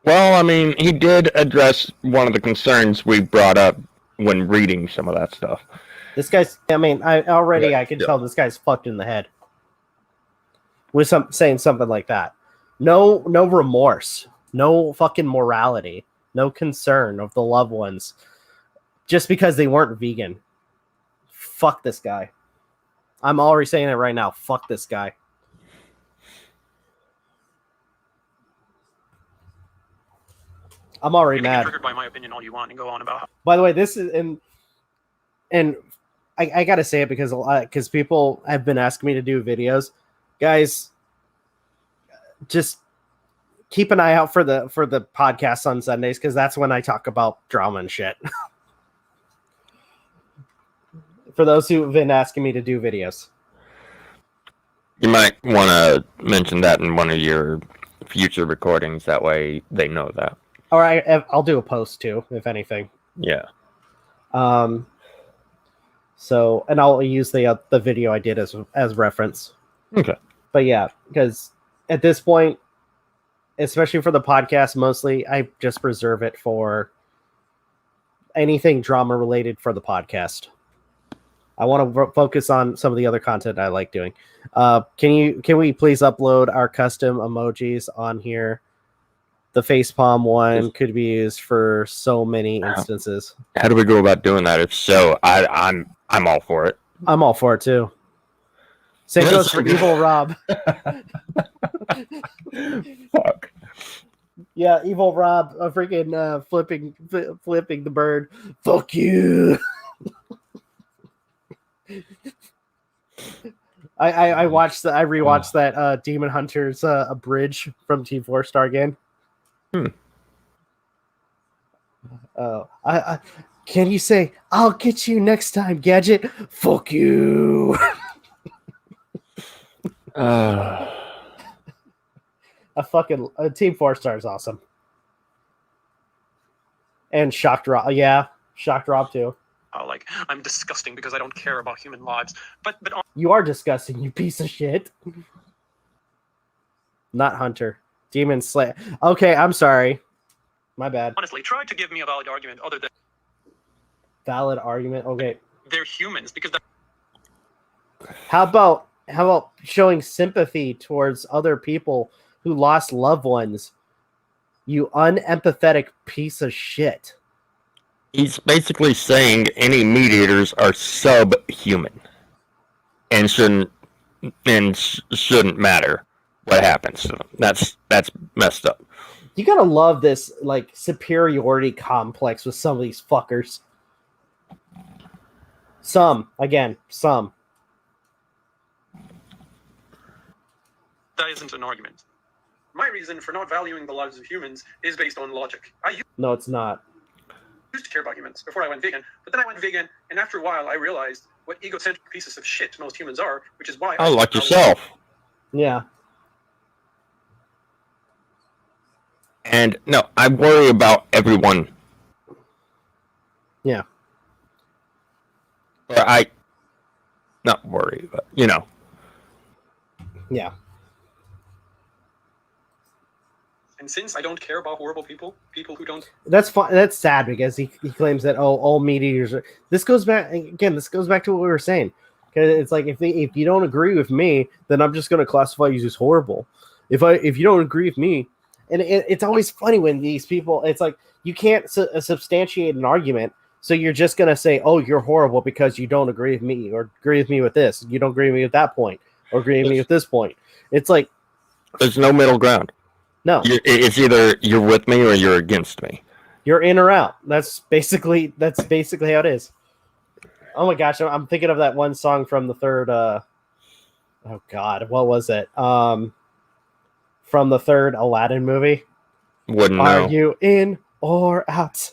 Well, I mean, he did address one of the concerns we brought up when reading some of that stuff. This guy's, I can tell this guy's fucked in the head. With saying something like that. No remorse. No fucking morality. No concern of the loved ones. Just because they weren't vegan. Fuck this guy. I'm already saying it right now. Fuck this guy. I'm already mad. You can get triggered by my opinion all you want and go on about how. By the way, this is and I gotta say it because people have been asking me to do videos. Guys, just keep an eye out for the podcast on Sundays, because that's when I talk about drama and shit. For those who have been asking me to do videos. You might want to mention that in one of your future recordings. That way they know that. All right, I'll do a post too, if anything. Yeah. So, and I'll use the video I did as reference. Okay. But yeah, because at this point, especially for the podcast, mostly I just reserve it for anything drama related for the podcast. I want to focus on some of the other content I like doing. Can we please upload our custom emojis on here? The facepalm one could be used for so many instances. How do we go about doing that? If so, I'm all for it. I'm all for it too. Same goes for Evil Rob. Fuck. Yeah, Evil Rob, freaking flipping the bird. Fuck you. I rewatched that Demon Hunters bridge from Team 4-Star game. Can you say, "I'll get you next time, Gadget"? Fuck you. A Team 4-Star is awesome. And Shocked Rob, Shocked Rob too. Like, I'm disgusting because I don't care about human lives. But you are disgusting, you piece of shit. Not Hunter. Demon Slayer. Okay, I'm sorry. My bad. Honestly, try to give me a valid argument other than... Valid argument? Okay. They're humans, because... How about showing sympathy towards other people who lost loved ones? You unempathetic piece of shit. He's basically saying any meat eaters are subhuman and shouldn't matter what happens to them. That's messed up. You gotta love this like superiority complex with some of these fuckers. Some. That isn't an argument. My reason for not valuing the lives of humans is based on logic. No, it's not. Used to care about humans before I went vegan, but then I went vegan, and after a while I realized what egocentric pieces of shit most humans are, which is why like yourself. Yeah. And no, I worry about everyone. Yeah. Or I not worry, but you know. Yeah. And since I don't care about horrible people who don't... That's fine. That's sad because he claims that all meat eaters are... This goes back to what we were saying. Because it's like if you don't agree with me, then I'm just going to classify you as horrible. If you don't agree with me, and it's always funny when these people, it's like you can't substantiate an argument, so you're just going to say, oh, you're horrible because you don't agree with me, or agree with me with this. You don't agree with me with that point, or agree with me with this point. It's like there's no middle ground. No, it's either you're with me or you're against me. You're in or out. That's basically how it is. Oh my gosh, I'm thinking of that one song from the third. Oh God, what was it? From the third Aladdin movie. Wouldn't know. Are you in or out?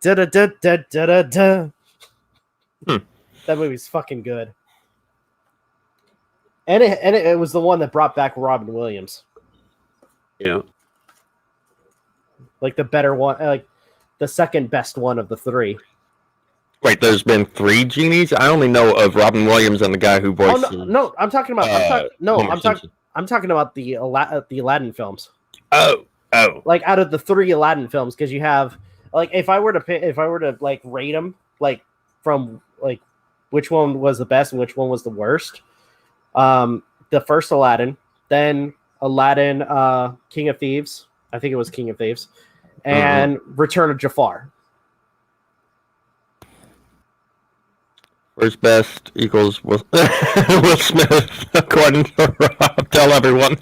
Da da da da da da da. That movie's fucking good. And it was the one that brought back Robin Williams. Yeah. Like the better one, like the second best one of the three. Wait, there's been 3 genies? I only know of Robin Williams and the guy who voices. Oh no, I'm talking about. I'm talking about the Aladdin films. Oh. Like out of the 3 Aladdin films, because you have like if I were to like rate them like from like which one was the best and which one was the worst. The first Aladdin, then Aladdin, King of Thieves. I think it was King of Thieves, and Return of Jafar. First best equals Will Smith, according to Rob. Tell everyone.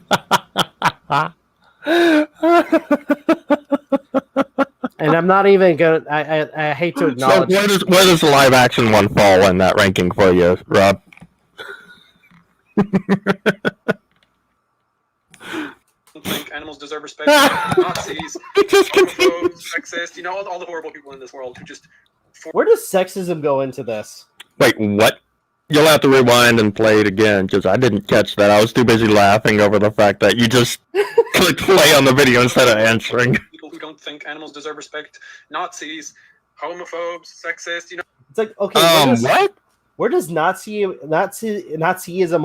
And I'm not even gonna. I hate to acknowledge. So where does the live action one fall in that ranking for you, Rob? I think animals deserve respect. Nazis, homophobes, sexist, all the horrible people in this world who just. Where does sexism go into this? Wait, what? You'll have to rewind and play it again, because I didn't catch that. I was too busy laughing over the fact that you just clicked play on the video instead of answering. People who don't think animals deserve respect, Nazis, homophobes, sexist, It's like, okay, what? Where does Nazism,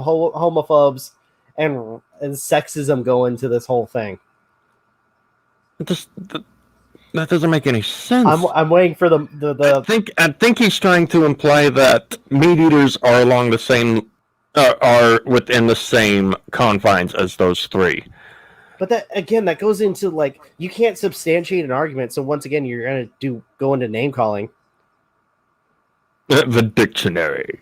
homophobes, and sexism go into this whole thing? That doesn't make any sense. I'm waiting for the. I think he's trying to imply that meat eaters are along the same, are within the same confines as those 3. But that goes into like you can't substantiate an argument. So once again, you're gonna go into name calling. The dictionary.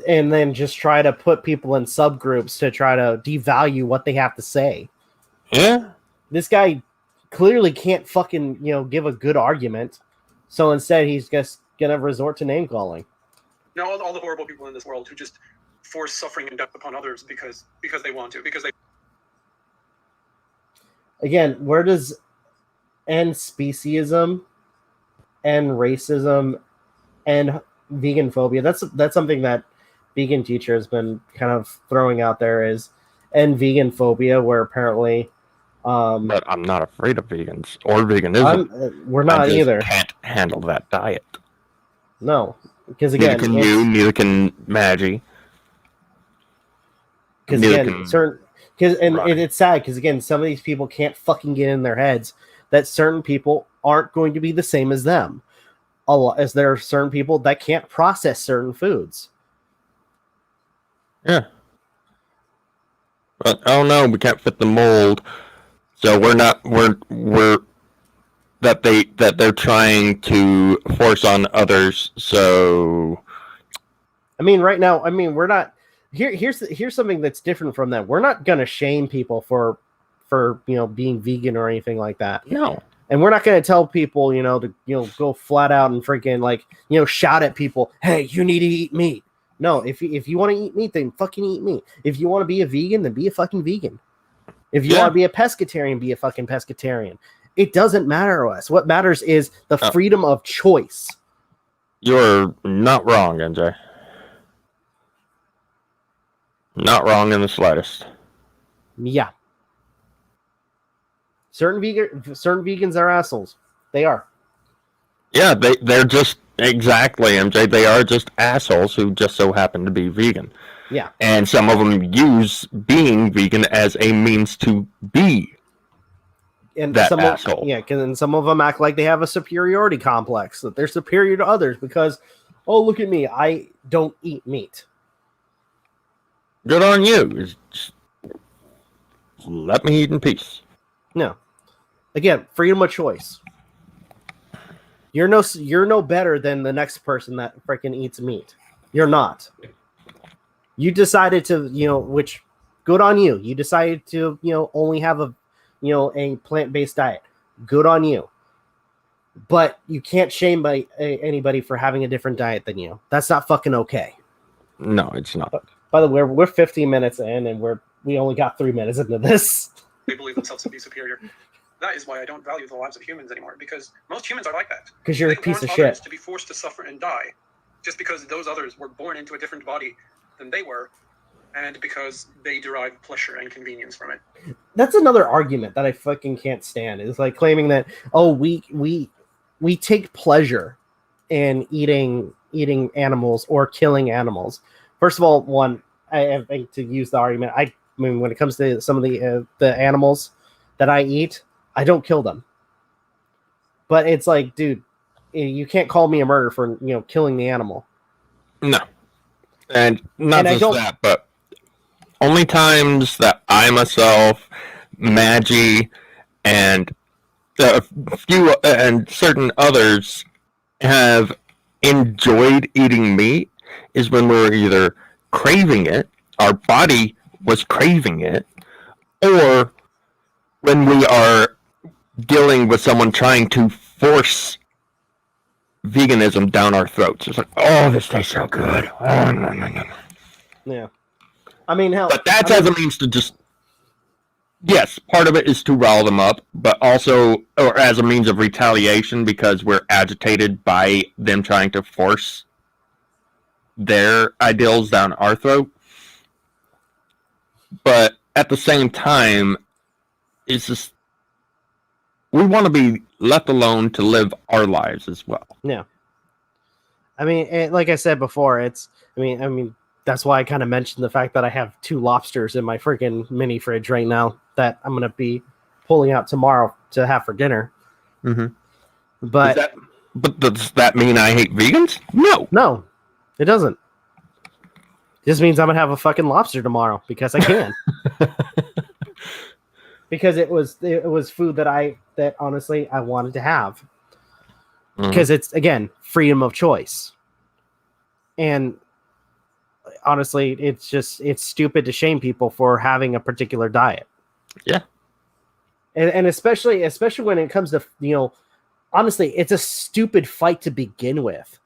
And then just try to put people in subgroups to try to devalue what they have to say. Yeah. This guy clearly can't fucking, give a good argument. So instead, he's just going to resort to name calling. All the horrible people in this world who just force suffering and death upon others because they want to, because they... Again, where does end speciesism, end racism, and vegan phobia? That's something that vegan teacher has been kind of throwing out there is end vegan phobia, where apparently but I'm not afraid of vegans or veganism. We're not either. Can't handle that diet. No, because again, neither can you. Neither can Magi. Because again, it's sad because again, some of these people can't fucking get in their heads that certain people aren't going to be the same as them. As there are certain people that can't process certain foods. Yeah. But oh no, we can't fit the mold. So that they're trying to force on others. So I mean, right now, we're not here's something that's different from that. We're not gonna shame people for being vegan or anything like that. No. And we're not gonna tell people, to go flat out and freaking shout at people, hey, you need to eat meat. No, if you want to eat meat, then fucking eat meat. If you want to be a vegan, then be a fucking vegan. If you want to be a pescatarian, be a fucking pescatarian. It doesn't matter to us. What matters is the freedom of choice. You're not wrong, NJ. Not wrong in the slightest. Yeah. Certain vegans are assholes. They are. Yeah, they're just exactly, MJ. They are just assholes who just so happen to be vegan. Yeah. And some of them use being vegan as a means to be that asshole. Because some of them act like they have a superiority complex, that they're superior to others because, oh, look at me, I don't eat meat. Good on you. Just let me eat in peace. No. Again, freedom of choice. You're no better than the next person that freaking eats meat. You're not. You decided to, which good on you. You decided to, only have a plant-based diet. Good on you. But you can't shame anybody for having a different diet than you. That's not fucking okay. No, it's not. By the way, we're 15 minutes in, and we only got 3 minutes into this. They believe themselves to be superior. That is why I don't value the lives of humans anymore, because most humans are like that. Because you're a They piece want of others shit. to be forced to suffer and die, just because those others were born into a different body than they were, and because they derive pleasure and convenience from it. That's another argument that I fucking can't stand. It's like claiming that, oh, we take pleasure in eating animals or killing animals. First of all, one, I think to use the argument, I mean, when it comes to some of the animals that I eat, I don't kill them. But it's like, dude, you can't call me a murderer for killing the animal. No. And not And just that, but only times that I myself, Magi, and a few and certain others have enjoyed eating meat is when we're either craving it, our body was craving it, or when we are dealing with someone trying to force veganism down our throats. It's like, oh, this tastes so good. Oh, no. Yeah. I mean, hell. But that's as a means to just... Yes, part of it is to rile them up, but also, or as a means of retaliation because we're agitated by them trying to force their ideals down our throat. But at the same time, it's just... We want to be left alone to live our lives as well. Yeah. I mean, like I said before, I mean, that's why I kind of mentioned the fact that I have 2 lobsters in my freaking mini fridge right now that I'm going to be pulling out tomorrow to have for dinner. Mm-hmm. But does that mean I hate vegans? No, it doesn't. It just means I'm going to have a fucking lobster tomorrow because I can. Because it was food that honestly I wanted to have. Because it's, again, freedom of choice. And honestly, it's stupid to shame people for having a particular diet. Yeah. And especially when it comes to, honestly, it's a stupid fight to begin with.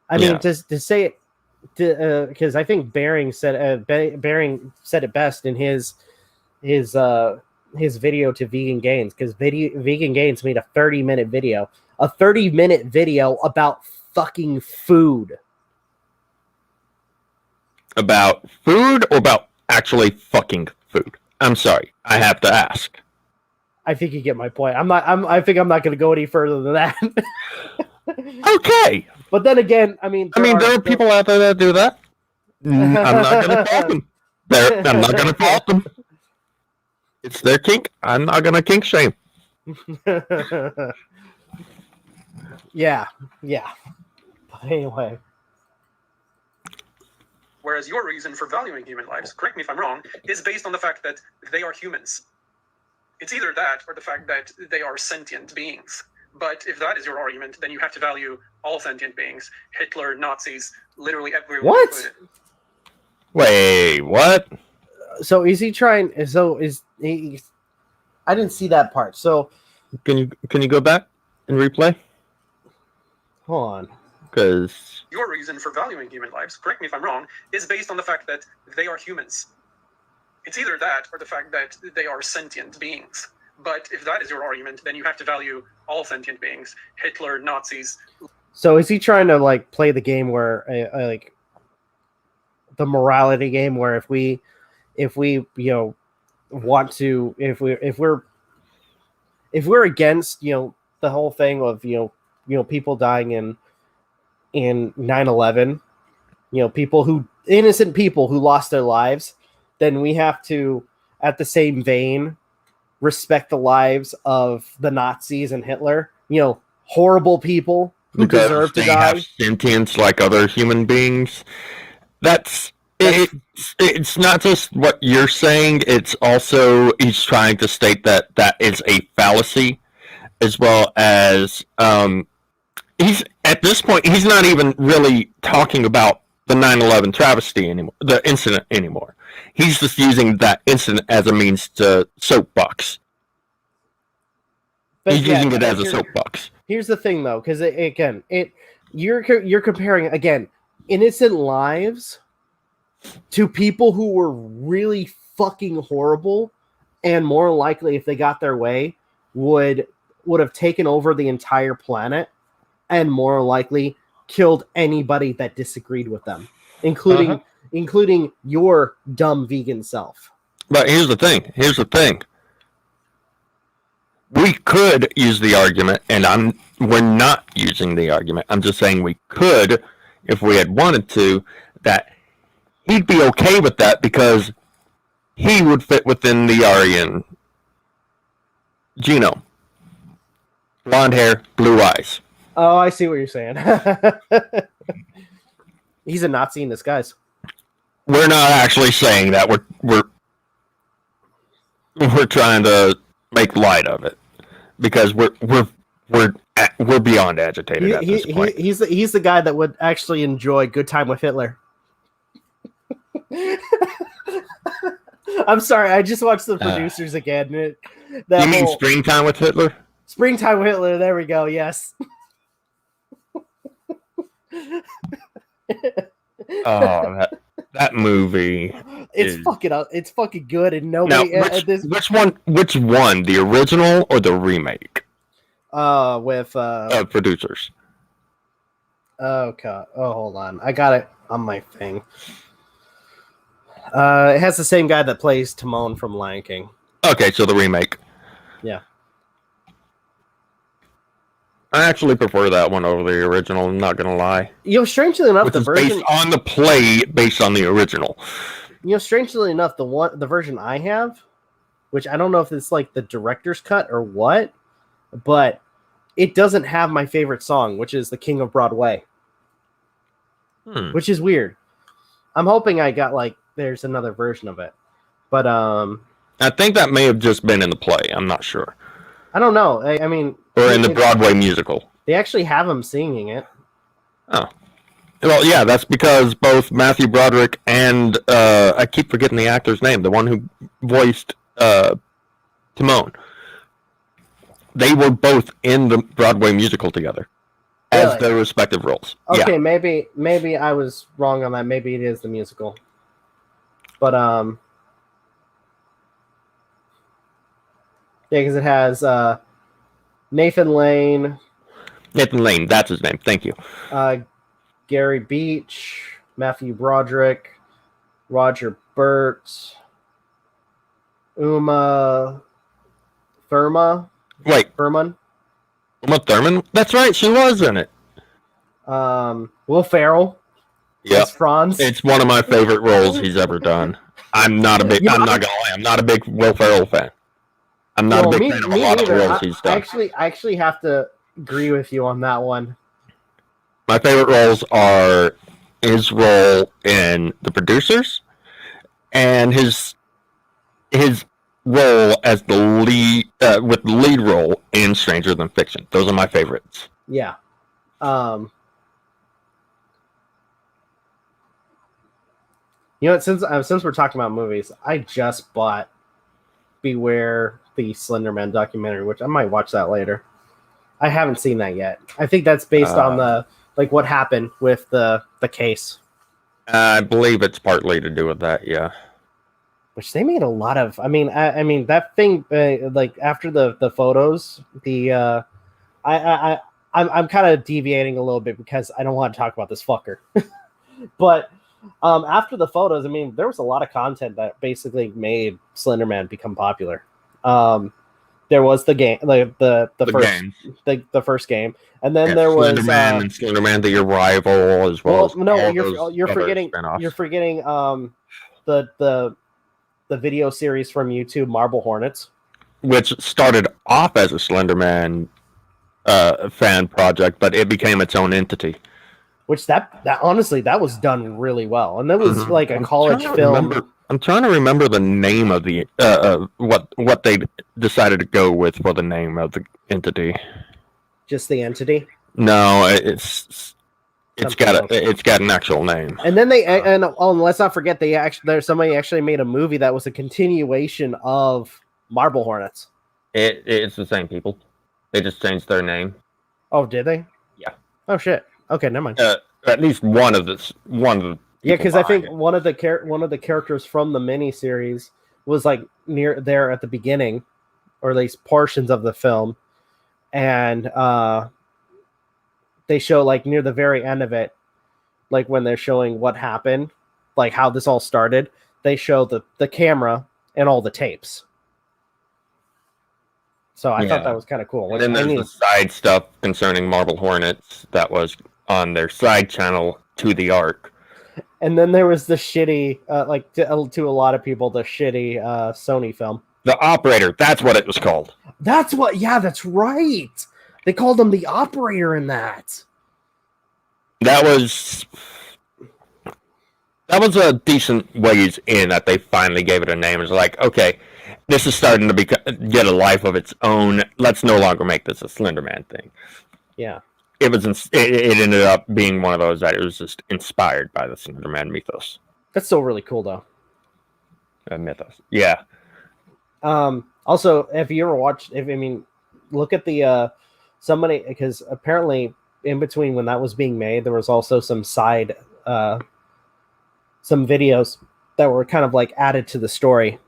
I mean, to say it, because I think Bering said it best in his video to Vegan Gains, because Vegan Gains made a 30-minute video. A 30-minute video about fucking food. About food or about actually fucking food? I'm sorry, I have to ask. I think you get my point. I think I'm not going to go any further than that. Okay. But then again, I mean, there are people out there that do that. I'm not going to fault them. I'm not going to fault them. It's their kink. I'm not going to kink shame. Yeah. But anyway. Whereas your reason for valuing human lives, correct me if I'm wrong, is based on the fact that they are humans. It's either that or the fact that they are sentient beings. But if that is your argument, then you have to value all sentient beings. Hitler, Nazis, literally everyone. What? Included. Wait, what? So is he trying? So is he? I didn't see that part. So can you go back and replay? Hold on. Because your reason for valuing human lives, correct me if I'm wrong, is based on the fact that they are humans. It's either that or the fact that they are sentient beings. But if that is your argument, then you have to value all sentient beings. Hitler, Nazis. So is he trying to like play the game where like the morality game where if we want to if we're against the whole thing of people dying in 9/11, innocent people who lost their lives, then we have to, at the same vein, respect the lives of the Nazis and Hitler, horrible people who because deserve to they die. have sentience like other human beings. It's not just what you're saying. It's also he's trying to state that that is a fallacy, as well as he's at this point he's not even really talking about the 9/11 travesty anymore, the incident anymore. He's just using that incident as a means to soapbox. But He's yeah, using it as a here- soapbox. Here's the thing, though, because you're comparing again innocent lives to people who were really fucking horrible, and more likely, if they got their way, would have taken over the entire planet, and more likely killed anybody that disagreed with them, including your dumb vegan self. But here's the thing. We could use the argument, and we're not using the argument. I'm just saying we could, if we had wanted to, that he'd be okay with that because he would fit within the Aryan genome. Blonde hair, blue eyes. Oh, I see what you're saying. He's a Nazi in disguise. We're not actually saying that. We're trying to make light of it because we're beyond agitated at this point. He's the guy that would actually enjoy Good Time with Hitler. I'm sorry, I just watched The Producers again. You mean Springtime with Hitler? Springtime with Hitler. There we go. Yes. Oh, that movie. It's fucking good, and nobody. Now, which one? The original or the remake? With Producers. Okay. Oh, hold on. I got it on my thing. It has the same guy that plays Timon from Lion King. Okay, so the remake. Yeah. I actually prefer that one over the original. I'm not gonna lie. Strangely enough, the version based on the play, based on the original. Strangely enough, the version I have, which I don't know if it's like the director's cut or what, but it doesn't have my favorite song, which is "The King of Broadway," which is weird. I'm hoping I got there's another version of it, but I think that may have just been in the play. I'm not sure. I don't know. I mean, or in the Broadway musical. They actually have him singing it. Oh. Well, yeah, that's because both Matthew Broderick and I keep forgetting the actor's name, the one who voiced Timon. They were both in the Broadway musical together as their respective roles. Okay, yeah. maybe I was wrong on that. Maybe it is the musical. But yeah, because it has Nathan Lane. Nathan Lane, that's his name. Thank you. Gary Beach, Matthew Broderick, Roger Burt, Uma Thurman. Wait. Uma Thurman? That's right, she was in it. Will Ferrell. Yeah. Franz. It's one of my favorite roles he's ever done. I'm not a big Will Ferrell fan. I'm not a big fan of a lot of roles he's done. I actually have to agree with you on that one. My favorite roles are his role in The Producers and his role as the lead with the lead role in Stranger Than Fiction. Those are my favorites. Yeah. Since we're talking about movies, I just bought Beware the Slender Man documentary, which I might watch that later. I haven't seen that yet. I think that's based on the what happened with the case. I believe it's partly to do with that, yeah. Which they made a lot of. I mean that thing after the photos, I'm kind of deviating a little bit because I don't want to talk about this fucker. But after the photos, there was a lot of content that basically made Slender Man become popular. There was the game, the first game, and then there was Slender Man and Slender Man the Arrival as well. You're forgetting the video series from YouTube, Marble Hornets, which started off as a Slender Man fan project, but it became its own entity. Which that honestly, that was done really well, and that was Mhm. like a college film. I'm trying to remember the name of the what they decided to go with for the name of the entity. Just the entity. No, it's Something got else. it's got an actual name. And then and let's not forget there's somebody actually made a movie that was a continuation of Marble Hornets. It's the same people. They just changed their name. Oh, did they? Yeah. Oh shit. Okay, never mind. At least one of the. Yeah, because I think one of the characters from the miniseries was like near there at the beginning, or at least portions of the film, and they show like near the very end of it, like when they're showing what happened, like how this all started. They show the camera and all the tapes. So I thought that was kind of cool. And then there's the side stuff concerning Marble Hornets that was on their side channel, To the Ark. And then there was the shitty, like to a lot of people, the shitty Sony film. The Operator, that's what it was called. That's that's right. They called him the Operator in that. That was a decent ways in that they finally gave it a name. It's like, okay, this is starting to get a life of its own. Let's no longer make this a Slender Man thing. Yeah. It ended up being one of those that it was just inspired by the Slender Man mythos. That's still really cool, though. Mythos. Yeah. Also, have you ever watched, look at the, somebody, because apparently in between when that was being made, there was also some side, some videos that were kind of like added to the story.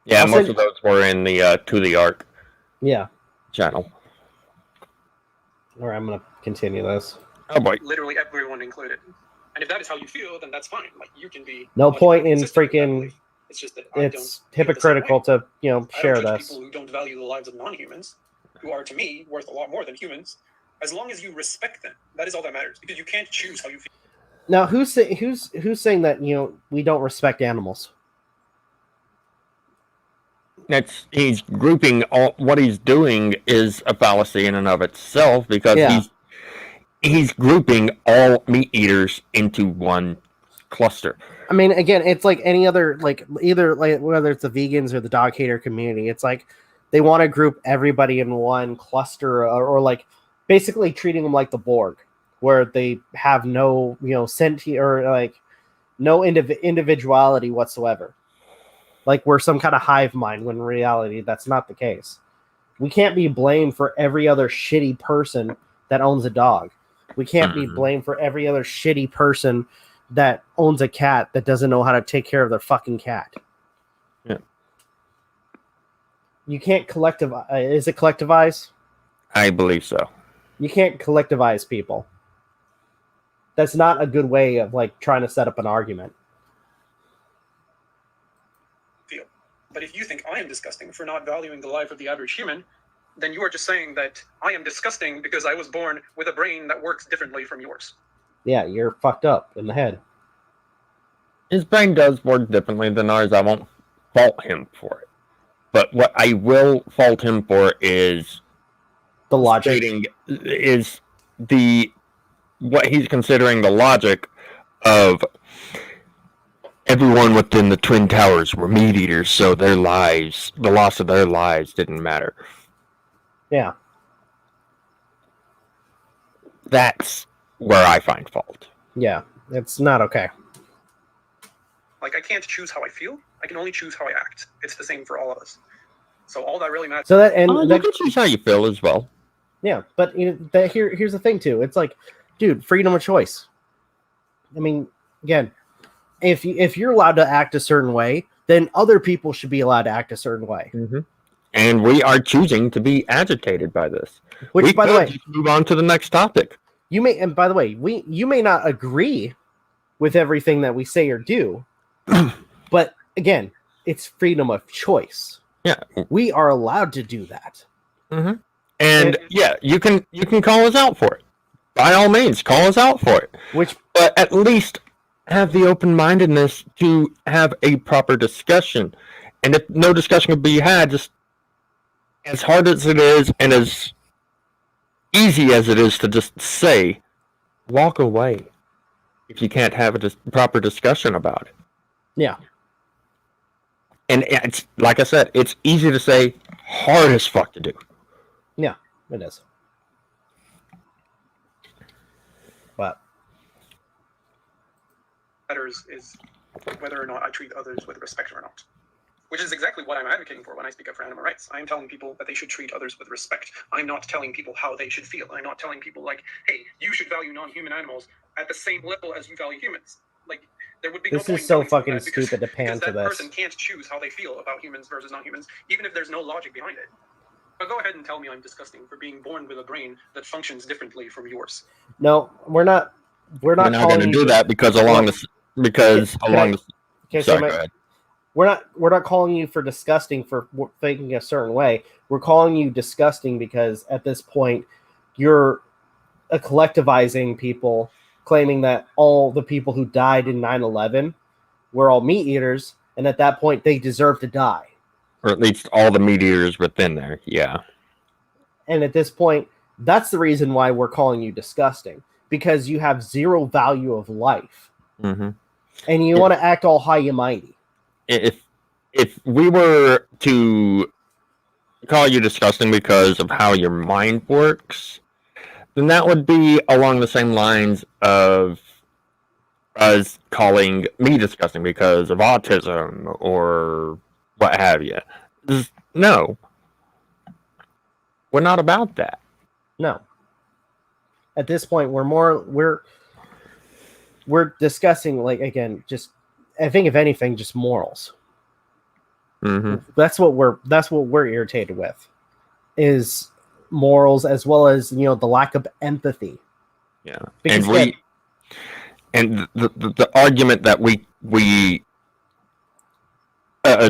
Yeah, most of those were in the To the Ark channel. All right, I'm going to continue this. Oh boy. Literally everyone included. And if that is how you feel, then that's fine. Like, you can be... No point in freaking... It's just that it's hypocritical to, share this. People who don't value the lives of non-humans, who are, to me, worth a lot more than humans, as long as you respect them. That is all that matters. Because you can't choose how you feel. Now, who's saying that, we don't respect animals? He's grouping what he's doing is a fallacy in and of itself, because he's grouping all meat eaters into one cluster. I mean, again, it's like any other, like either like whether it's the vegans or the dog hater community, it's like they want to group everybody in one cluster, or like basically treating them like the Borg, where they have no sentient or like no individuality whatsoever. Like we're some kind of hive mind, when in reality that's not the case. We can't be blamed for every other shitty person that owns a dog. We can't be blamed for every other shitty person that owns a cat that doesn't know how to take care of their fucking cat. Yeah. You can't is it collectivize? I believe so. You can't collectivize people. That's not a good way of like trying to set up an argument. But if you think I am disgusting for not valuing the life of the average human, then you are just saying that I am disgusting because I was born with a brain that works differently from yours. Yeah, you're fucked up in the head. His brain does work differently than ours. I won't fault him for it. But what I will fault him for is the logic. What he's considering the logic of everyone within the Twin Towers were meat eaters, so the loss of their lives didn't matter. Yeah. That's where I find fault. Yeah, it's not okay. Like, I can't choose how I feel. I can only choose how I act. It's the same for all of us. So all that really matters. So that and you can choose how you feel as well. Yeah, but here's the thing too. It's like, dude, freedom of choice. I mean, again, if you're allowed to act a certain way, then other people should be allowed to act a certain way. Mm-hmm. And we are choosing to be agitated by this. Which, by the way, move on to the next topic. You may not agree with everything that we say or do, but again, it's freedom of choice. Yeah, we are allowed to do that. Mm-hmm. And yeah, you can call us out for it. By all means, call us out for it. But at least have the open-mindedness to have a proper discussion. And if no discussion could be had, just as hard as it is and as easy as it is to just say, walk away if you can't have a proper discussion about it. Yeah. And it's like I said, it's easy to say, hard as fuck to do. Yeah, it is. But matters is whether or not I treat others with respect or not. Which is exactly what I'm advocating for when I speak up for animal rights. I am telling people that they should treat others with respect. I'm not telling people how they should feel. I'm not telling people like, hey, you should value non-human animals at the same level as you value humans. Like, there would be no this point is so doing something fucking like that because- stupid to pan because to that this. person can't choose how they feel about humans versus non-humans, even if there's no logic behind it. But go ahead and tell me I'm disgusting for being born with a brain that functions differently from yours. No, we're not. We're We're not not calling going to you do that because along the Okay, sorry, so go ahead. we're not calling you for disgusting for thinking a certain way. We're calling you disgusting because at this point you're collectivizing people, claiming that all the people who died in 9/11 were all meat eaters, and at that point they deserve to die. Or at least all the meat eaters within there. Yeah. And at this point, that's the reason why we're calling you disgusting, because you have zero value of life, Mm-hmm. and you want to act all high and mighty. If we were to call you disgusting because of how your mind works, then that would be along the same lines of us calling me disgusting because of autism or what have you. No, we're not about that. No. At this point, we're discussing, like, again, just, I think if anything, just morals. Mm-hmm. That's what we're irritated with, is morals, as well as, you know, the lack of empathy. Yeah, Because and the argument that we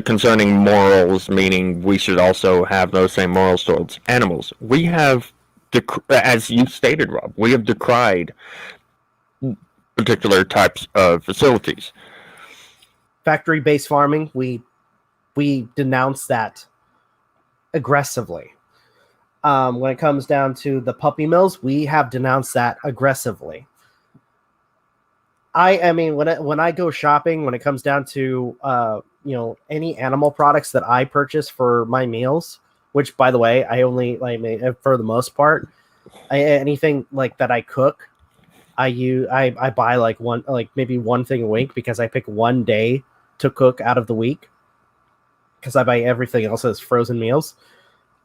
concerning morals, meaning we should also have those same morals towards animals. We have, as you stated, Rob, we have decried particular types of facilities. Factory-based farming, we denounce that aggressively. When it comes down to the puppy mills, we have denounced that aggressively. I mean, when I go shopping, when it comes down to you know, any animal products that I purchase for my meals, which, by the way, I only, like, for the most part, anything like that I cook, I buy like maybe one thing a week, because I pick one day to cook out of the week, because I buy everything else as frozen meals.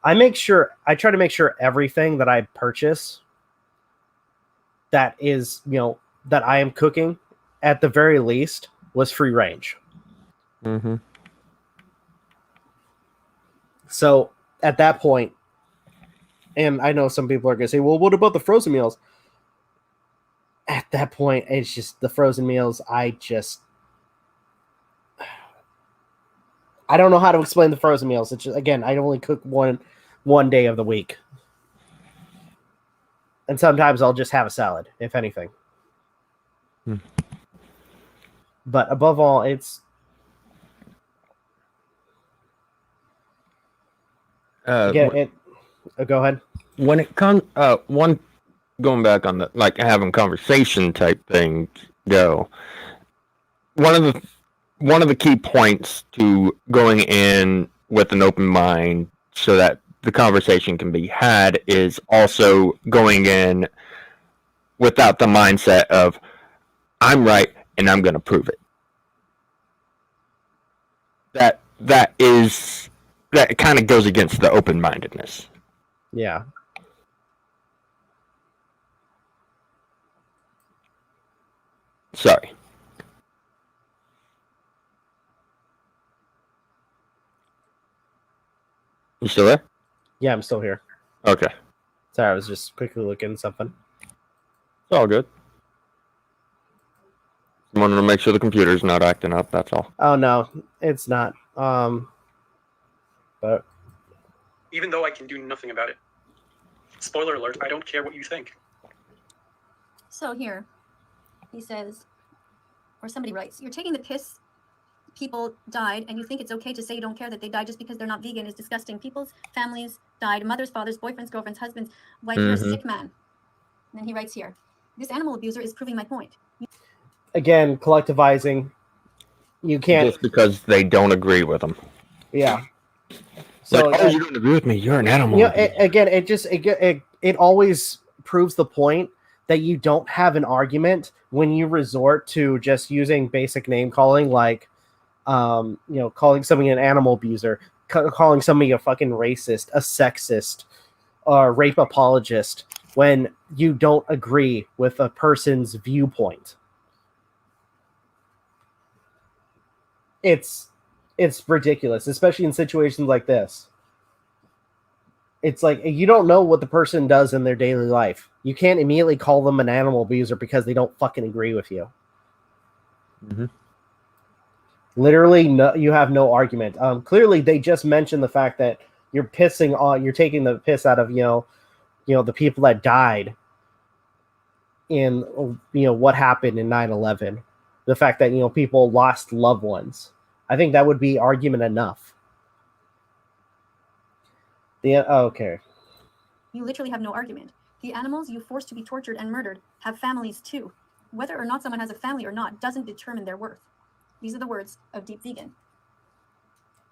I try to make sure everything that I purchase that is, you know, that I am cooking, at the very least, was free range. Mm-hmm. So at that point, and I know some people are going to say, well, what about the frozen meals? At that point, it's just the frozen meals. I don't know how to explain the frozen meals. It's just, again, I only cook one day of the week. And sometimes I'll just have a salad, if anything. But above all, it's... go ahead. When it comes, going back on the, like, having conversation type thing go, one of the key points to going in with an open mind so that the conversation can be had is also going in without the mindset of, I'm right and I'm going to prove it. That kind of goes against the open-mindedness. Yeah. Sorry. You still there? Yeah, I'm still here. Okay. Sorry, I was just quickly looking at something. It's all good. Wanted to make sure the computer's not acting up, that's all. Oh, no, it's not. But Even though I can do nothing about it. Spoiler alert, I don't care what you think. So here, he says, or somebody writes, you're taking the piss. People died, and you think it's okay to say you don't care that they died just because they're not vegan is disgusting. People's families died, mother's, father's, boyfriend's, girlfriend's, husband's, wife, you're a sick man. And then he writes here, this animal abuser is proving my point. Again, collectivizing. You can't... Just because they don't agree with them. Yeah. So, like, oh, you don't agree with me, you're an animal. It always proves the point that you don't have an argument when you resort to just using basic name calling, like, calling somebody an animal abuser, calling somebody a fucking racist, a sexist, or rape apologist, when you don't agree with a person's viewpoint. It's ridiculous, especially in situations like this. It's like, you don't know what the person does in their daily life. You can't immediately call them an animal abuser because they don't fucking agree with you. Mm-hmm. Literally, no, you have no argument. Clearly, they just mentioned the fact that you're taking the piss out of, the people that died in, what happened in 9/11. The fact that, people lost loved ones. I think that would be argument enough. Okay. You literally have no argument. The animals you forced to be tortured and murdered have families too. Whether or not someone has a family or not doesn't determine their worth. These are the words of Deep Vegan.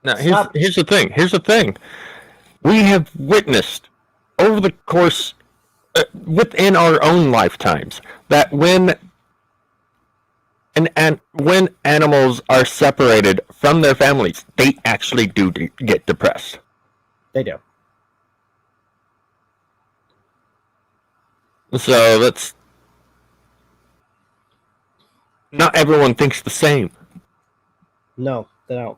Now, here's the thing. Here's the thing. We have witnessed over the course, within our own lifetimes, that when animals are separated from their families, they actually do get depressed. They do. So that's... Not everyone thinks the same. No, they don't.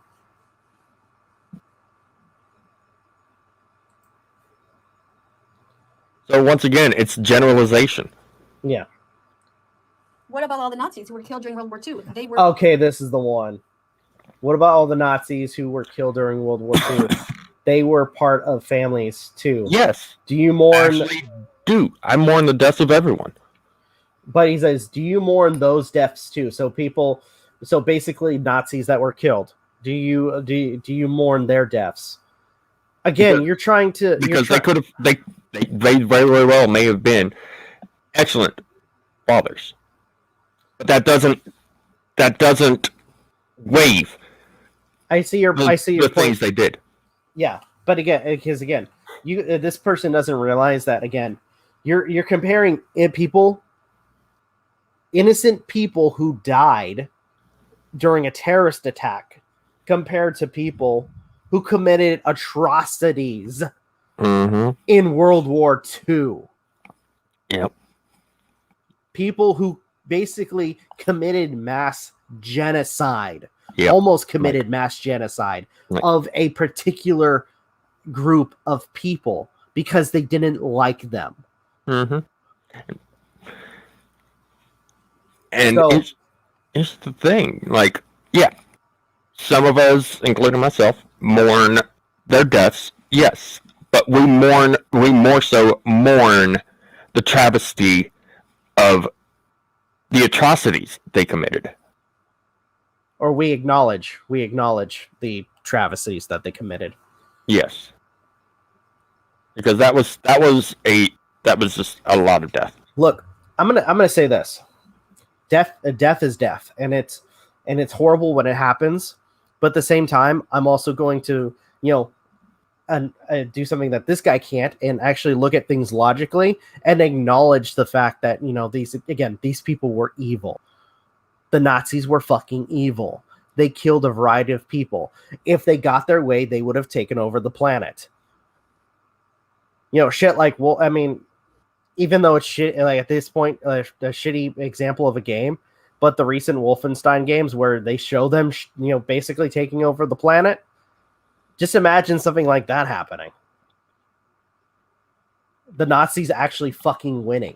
So once again, it's generalization. Yeah. What about all the Nazis who were killed during World War II? They were... Okay, this is the one. What about all the Nazis who were killed during World War II? They were part of families too. Yes. Do you mourn... Actually, do. I mourn the deaths of everyone. But he says, do you mourn those deaths too? So basically Nazis that were killed. Do you mourn their deaths? Again, you're trying to... Because they very, very well may have been excellent fathers. But that doesn't waive I see your point. Things they did. Yeah, but because this person doesn't realize that, again, you're comparing innocent people who died during a terrorist attack compared to people who committed atrocities in World War II. Yep. People who basically committed mass genocide. Yep. Almost committed mass genocide of a particular group of people because they didn't like them. Mm-hmm. And so, here's the thing. Like, yeah, some of us, including myself, mourn their deaths, yes. But we more so mourn the travesty of the atrocities they committed. Or we acknowledge the travesties that they committed. Yes. Because that was just a lot of death. Look, I'm gonna say this. Death is death, and it's horrible when it happens. But at the same time, I'm also going to, do something that this guy can't, and actually look at things logically and acknowledge the fact that, these people were evil. The Nazis were fucking evil. They killed a variety of people. If they got their way, they would have taken over the planet. Shit like, well, I mean, even though it's shit, like at this point, a shitty example of a game, but the recent Wolfenstein games where they show them, basically taking over the planet, just imagine something like that happening. The Nazis actually fucking winning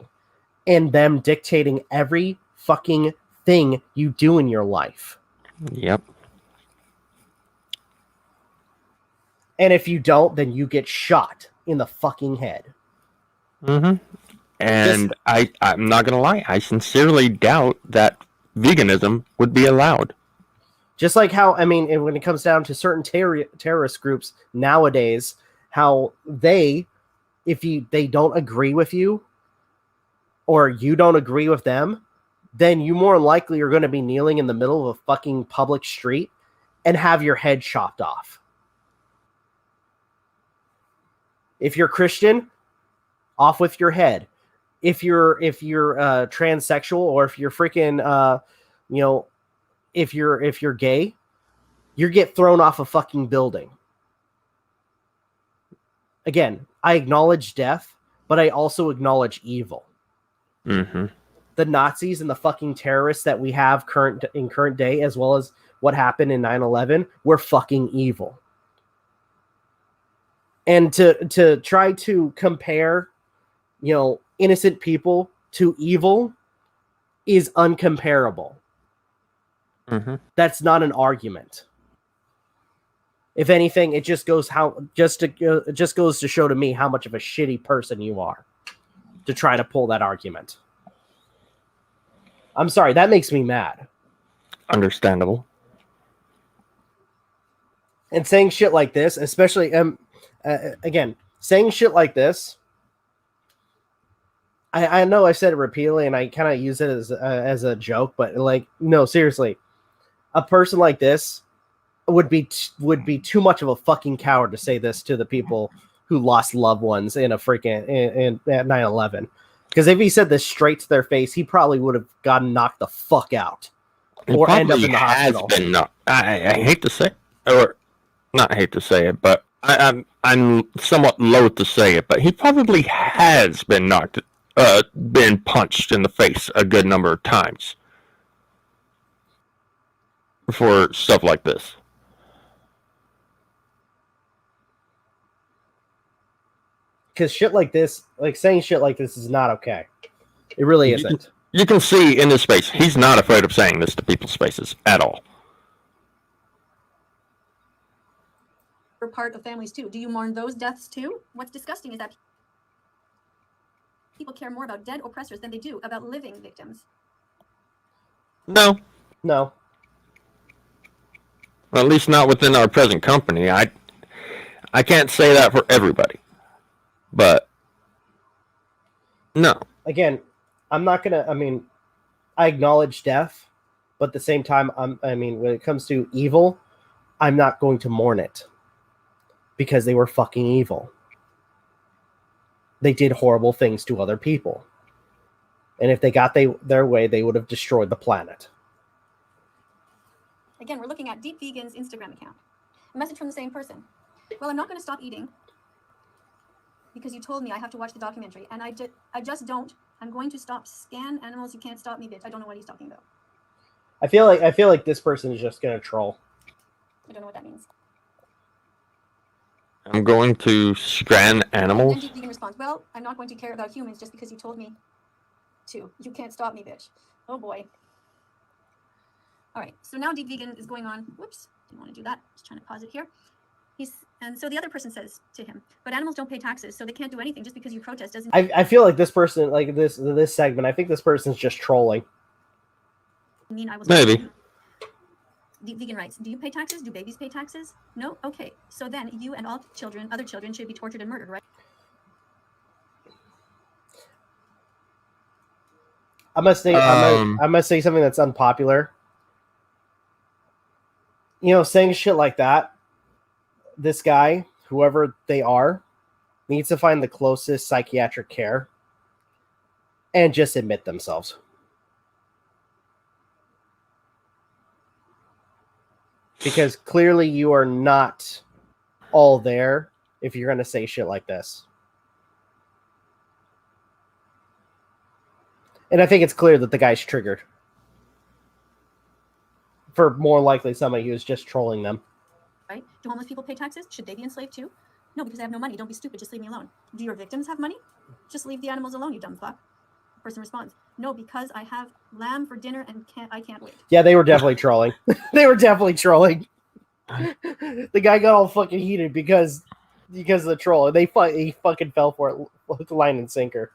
and them dictating every fucking thing you do in your life. Yep. And if you don't, then you get shot in the fucking head. Mm-hmm. And I'm not gonna lie, I sincerely doubt that veganism would be allowed. Just like how, I mean, when it comes down to certain terrorist groups nowadays how they don't agree with you or you don't agree with them, then you more than likely are going to be kneeling in the middle of a fucking public street and have your head chopped off. If you're Christian, off with your head. If you're transsexual, or if you're freaking if you're gay, you get thrown off a fucking building. Again, I acknowledge death, but I also acknowledge evil. Mm-hmm. The Nazis and the fucking terrorists that we have current day, as well as what happened in 9/11, were fucking evil. And to try to compare, innocent people to evil is uncomparable. Mm-hmm. That's not an argument. If anything, it just goes to show to me how much of a shitty person you are to try to pull that argument. I'm sorry, that makes me mad. Understandable. And saying shit like this, especially again, saying shit like this, I know I said it repeatedly, and I kind of use it as a joke, but like, no, seriously, a person like this would be too much of a fucking coward to say this to the people who lost loved ones in a freaking at 9/11. Because if he said this straight to their face, he probably would have gotten knocked the fuck out or end up in the hospital. Been knocked. I hate to say, or not hate to say it, but I'm somewhat loath to say it, but he probably has been knocked, been punched in the face a good number of times for stuff like this. Because shit like this, like saying shit like this, is not okay. It really isn't. You can see in his face, he's not afraid of saying this to people's faces at all. We're part of families too. Do you mourn those deaths too? What's disgusting is that people care more about dead oppressors than they do about living victims. No. No. Well, at least not within our present company. I can't say that for everybody. But no. Again, I'm not gonna. I acknowledge death, but at the same time, when it comes to evil, I'm not going to mourn it because they were fucking evil. They did horrible things to other people, and if they got their way, they would have destroyed the planet. Again, we're looking at Deep Vegan's Instagram account. A message from the same person. Well, I'm not going to stop eating because you told me I have to watch the documentary, and I just don't. I'm going to stop. Scan animals. You can't stop me, bitch. I don't know what he's talking about. I feel like this person is just gonna troll. I don't know what that means. I'm going to scan animals. And then Deep Vegan responds, well, I'm not going to care about humans just because you told me to. You can't stop me, bitch. Oh boy. All right, so now Deep Vegan is going on. Whoops, didn't want to do that. Just trying to pause it here. And so the other person says to him, but animals don't pay taxes, so they can't do anything. Just because you protest doesn't. I feel like this person, like this segment, I think this person's just trolling. mean I was. Maybe. Deep Vegan writes, do you pay taxes? Do babies pay taxes? No? Okay. So then you and all children, other children, should be tortured and murdered, right? I must say something that's unpopular. Saying shit like that, this guy, whoever they are, needs to find the closest psychiatric care and just admit themselves. Because clearly you are not all there if you're going to say shit like this. And I think it's clear that the guy's triggered. For more likely somebody who's just trolling them. Right? Do homeless people pay taxes? Should they be enslaved too? No, because they have no money. Don't be stupid. Just leave me alone. Do your victims have money? Just leave the animals alone, you dumb fuck. The person responds, no, because I have lamb for dinner and I can't wait. Yeah, they were definitely trolling. They were definitely trolling. The guy got all fucking heated because of the troll. He fucking fell for it with line and sinker.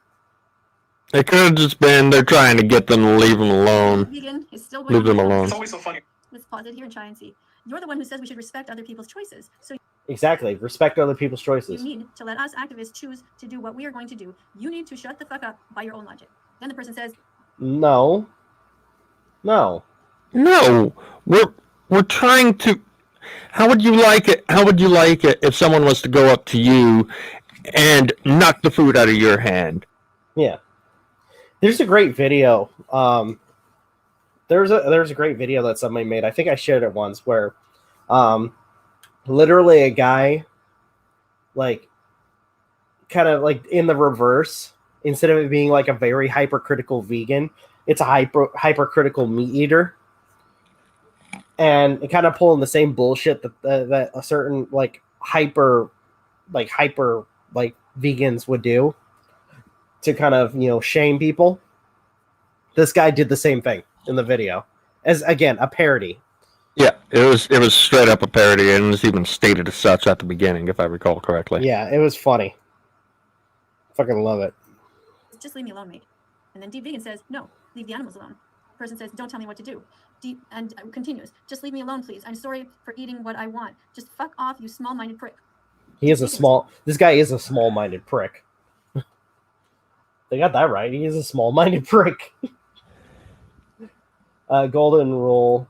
It could have just been they're trying to get them to leave them alone. Vegan is still going Leave them alone. It's always so funny. Let's pause it here and try and see. You're the one who says we should respect other people's choices. So Exactly. Respect other people's you choices. need to let us activists choose to do what we are going to do. You need to shut the fuck up by your own logic. Then the person says, No. No, we're trying to. How would you like it? How would you like it if someone was to go up to you and knock the food out of your hand? Yeah. There's a great video. There's a great video that somebody made. I think I shared it once where literally a guy like kind of like in the reverse, instead of it being like a very hypercritical vegan, it's a hypercritical meat eater. And it kind of pulling the same bullshit that a certain hyper vegans would do to kind of, shame people. This guy did the same thing in the video, as again a parody. Yeah, it was straight up a parody, and it was even stated as such at the beginning, if I recall correctly. Yeah, it was funny. Fucking love it. just leave me alone, mate. And then Deep Vegan says, no, leave the animals alone. The person says, don't tell me what to do. Deep and continues, just leave me alone, please. I'm sorry for eating what I want. Just fuck off, you small-minded prick. This guy is a small-minded prick. They got that right. He is a small-minded prick. Golden rule.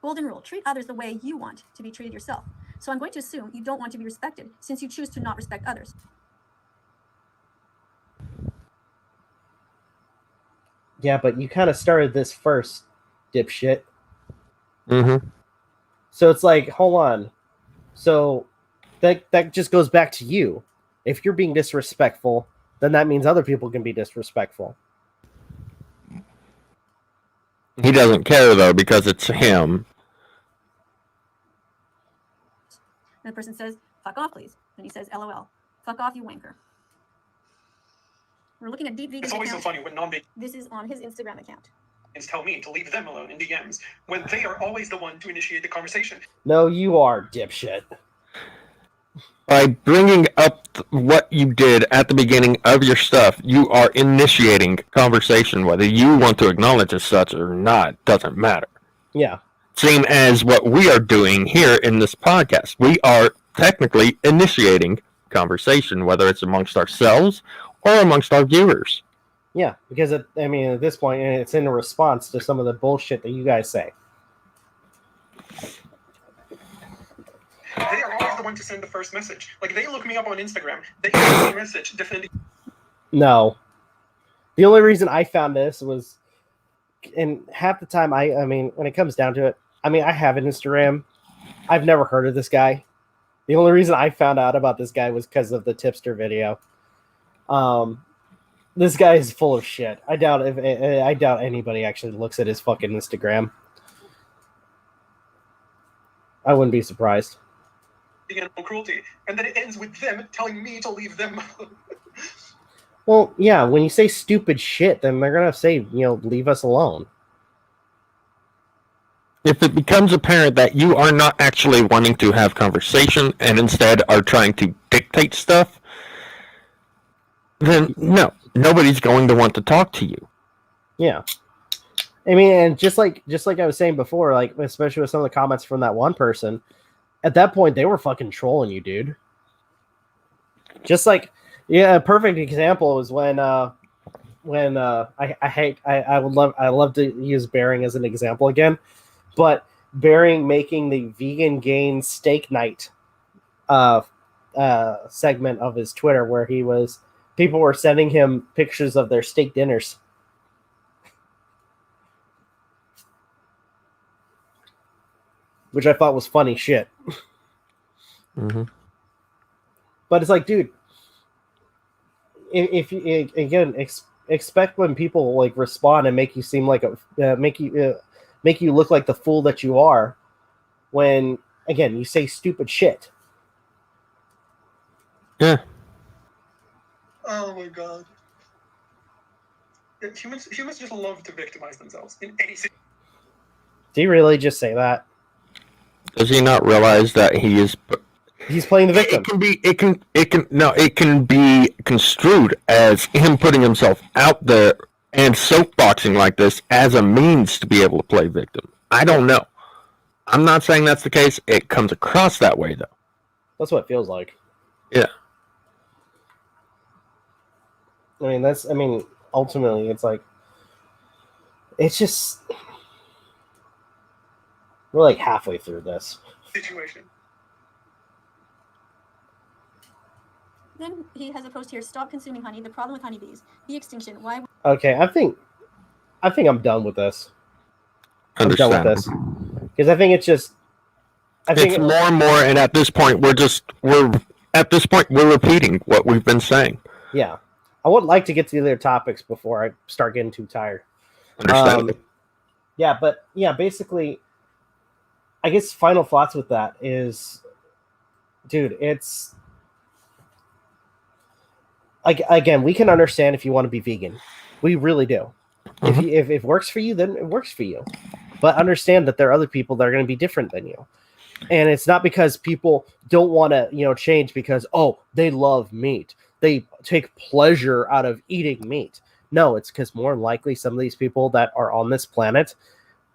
Golden rule, treat others the way you want to be treated yourself. So I'm going to assume you don't want to be respected since you choose to not respect others. Yeah, but you kind of started this first, dipshit. Mm-hmm. So it's like, hold on. So that just goes back to you. If you're being disrespectful, then that means other people can be disrespectful. He doesn't care, though, because it's him. And the person says, fuck off, please. Then he says, LOL. Fuck off, you wanker. We're looking at Deep Vegan's It's always account. so funny when non-vegans This is on his Instagram account. tell me to leave them alone in DMs when they are always the one to initiate the conversation. No, you are, dipshit. By bringing up what you did at the beginning of your stuff, you are initiating conversation. Whether you want to acknowledge as such or not doesn't matter. Yeah. Same as what we are doing here in this podcast. We are technically initiating conversation, whether it's amongst ourselves or amongst our viewers. Yeah, because at this point, it's in response to some of the bullshit that you guys say. They are always the one to send the first message. Like, they look me up on Instagram. They send me a message defending. No. The only reason I found this was, and half the time, when it comes down to it, I have an Instagram. I've never heard of this guy. The only reason I found out about this guy was because of the tipster video. This guy is full of shit. I doubt anybody actually looks at his fucking Instagram. I wouldn't be surprised. Animal cruelty, and then it ends with them telling me to leave them alone. Well, yeah, when you say stupid shit, then they're gonna say, leave us alone. If it becomes apparent that you are not actually wanting to have conversation and instead are trying to dictate stuff, then no, nobody's going to want to talk to you. Yeah. And just like I was saying before, especially with some of the comments from that one person, at that point they were fucking trolling you, dude. Just like, a perfect example was when I love to use Bearing as an example again, but Bearing making the vegan gain steak night segment of his Twitter where people were sending him pictures of their steak dinners. Which I thought was funny shit. Mm-hmm. But it's like, dude, if you again expect when people respond and make you seem like make you look like the fool that you are, when again you say stupid shit. Yeah. Oh my god. Humans just love to victimize themselves in any situation. Did he really just say that? Does he not realize that he's playing the victim? It can be construed as him putting himself out there and soapboxing like this as a means to be able to play victim. I don't know. I'm not saying that's the case. It comes across that way, though. That's what it feels like. Yeah. I mean, ultimately, it's like, it's just, we're like halfway through this situation. Then he has a post here: stop consuming honey. The problem with honeybees, bee extinction. Why? Okay, I think I'm done with this. I'm done with Understand. this because I think it's just. It's more and more, and at this point, we're repeating what we've been saying. Yeah, I would like to get to the other topics before I start getting too tired. Understand. Basically, I guess final thoughts with that is, dude, it's like, again, we can understand if you want to be vegan, we really do. If it works for you, then it works for you. But understand that there are other people that are going to be different than you. And it's not because people don't want to, change because, they love meat. They take pleasure out of eating meat. No, it's because more than likely some of these people that are on this planet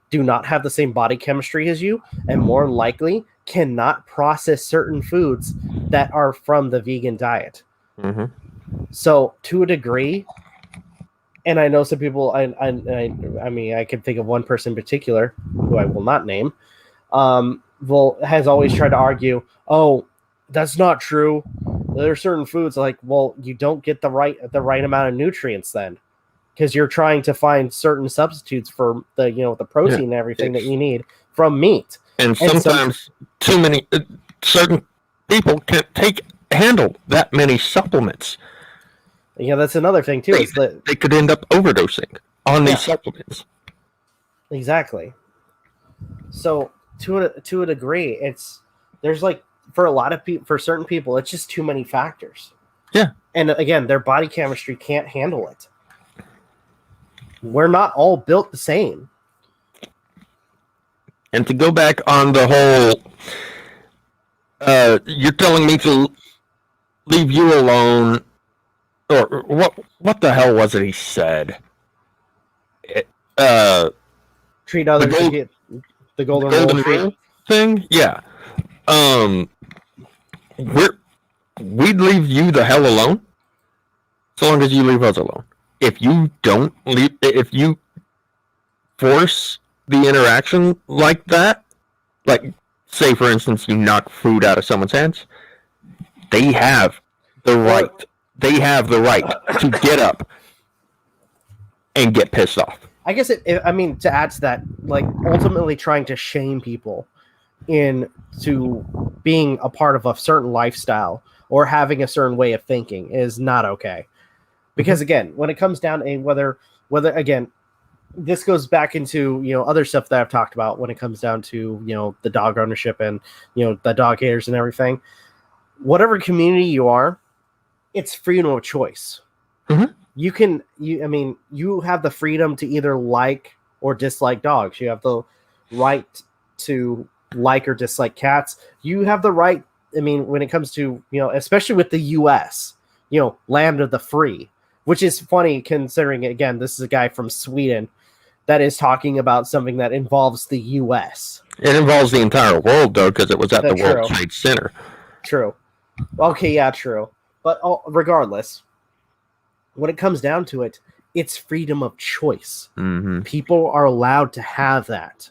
do not have the same body chemistry as you, and more than likely cannot process certain foods that are from the vegan diet. Mm-hmm. So to a degree, and I know some people, I mean, I can think of one person in particular who I will not name, has always tried to argue, that's not true. There are certain foods like, well, you don't get the right amount of nutrients then, because you're trying to find certain substitutes for the protein and everything that you need from meat. And sometimes too many certain people can't handle that many supplements. Yeah, that's another thing too. They could end up overdosing on these supplements. Exactly. So to a degree, there's like, for a lot of people, for certain people, it's just too many factors. Yeah. And again, their body chemistry can't handle it. We're not all built the same. And to go back on the whole, you're telling me to leave you alone, or what the hell was it he said? Treat others to get the golden rule thing? Yeah. We'd leave you the hell alone, so long as you leave us alone. If you force the interaction like that, like, say for instance you knock food out of someone's hands, they have the right to get up and get pissed off. I guess to add to that, like, ultimately trying to shame people into being a part of a certain lifestyle or having a certain way of thinking is not okay. Because again, when it comes down to whether again, this goes back into other stuff that I've talked about when it comes down to the dog ownership and the dog haters and everything. Whatever community you are, it's freedom of choice. Mm-hmm. You have the freedom to either like or dislike dogs. You have the right to like or dislike cats. You have the right. When it comes to especially with the U.S., land of the free, which is funny considering, again, this is a guy from Sweden that is talking about something that involves the U.S. It involves the entire world, though, because it was at the World Trade Center. True. Okay, yeah, true. But regardless, when it comes down to it, it's freedom of choice. Mm-hmm. People are allowed to have that.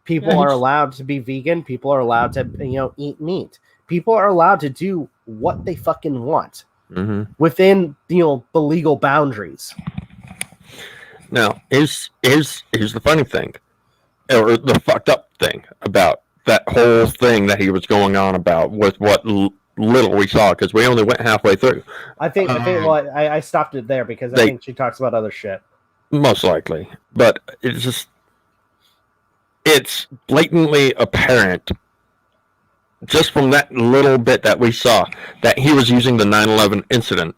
People are allowed to be vegan. People are allowed to, eat meat. People are allowed to do what they fucking want within, the legal boundaries. Now, here's the funny thing, or the fucked up thing about that whole thing that he was going on about with what little we saw, because we only went halfway through. I think I stopped it there because I think she talks about other shit. Most likely, but it's blatantly apparent just from that little bit that we saw that he was using the 9/11 incident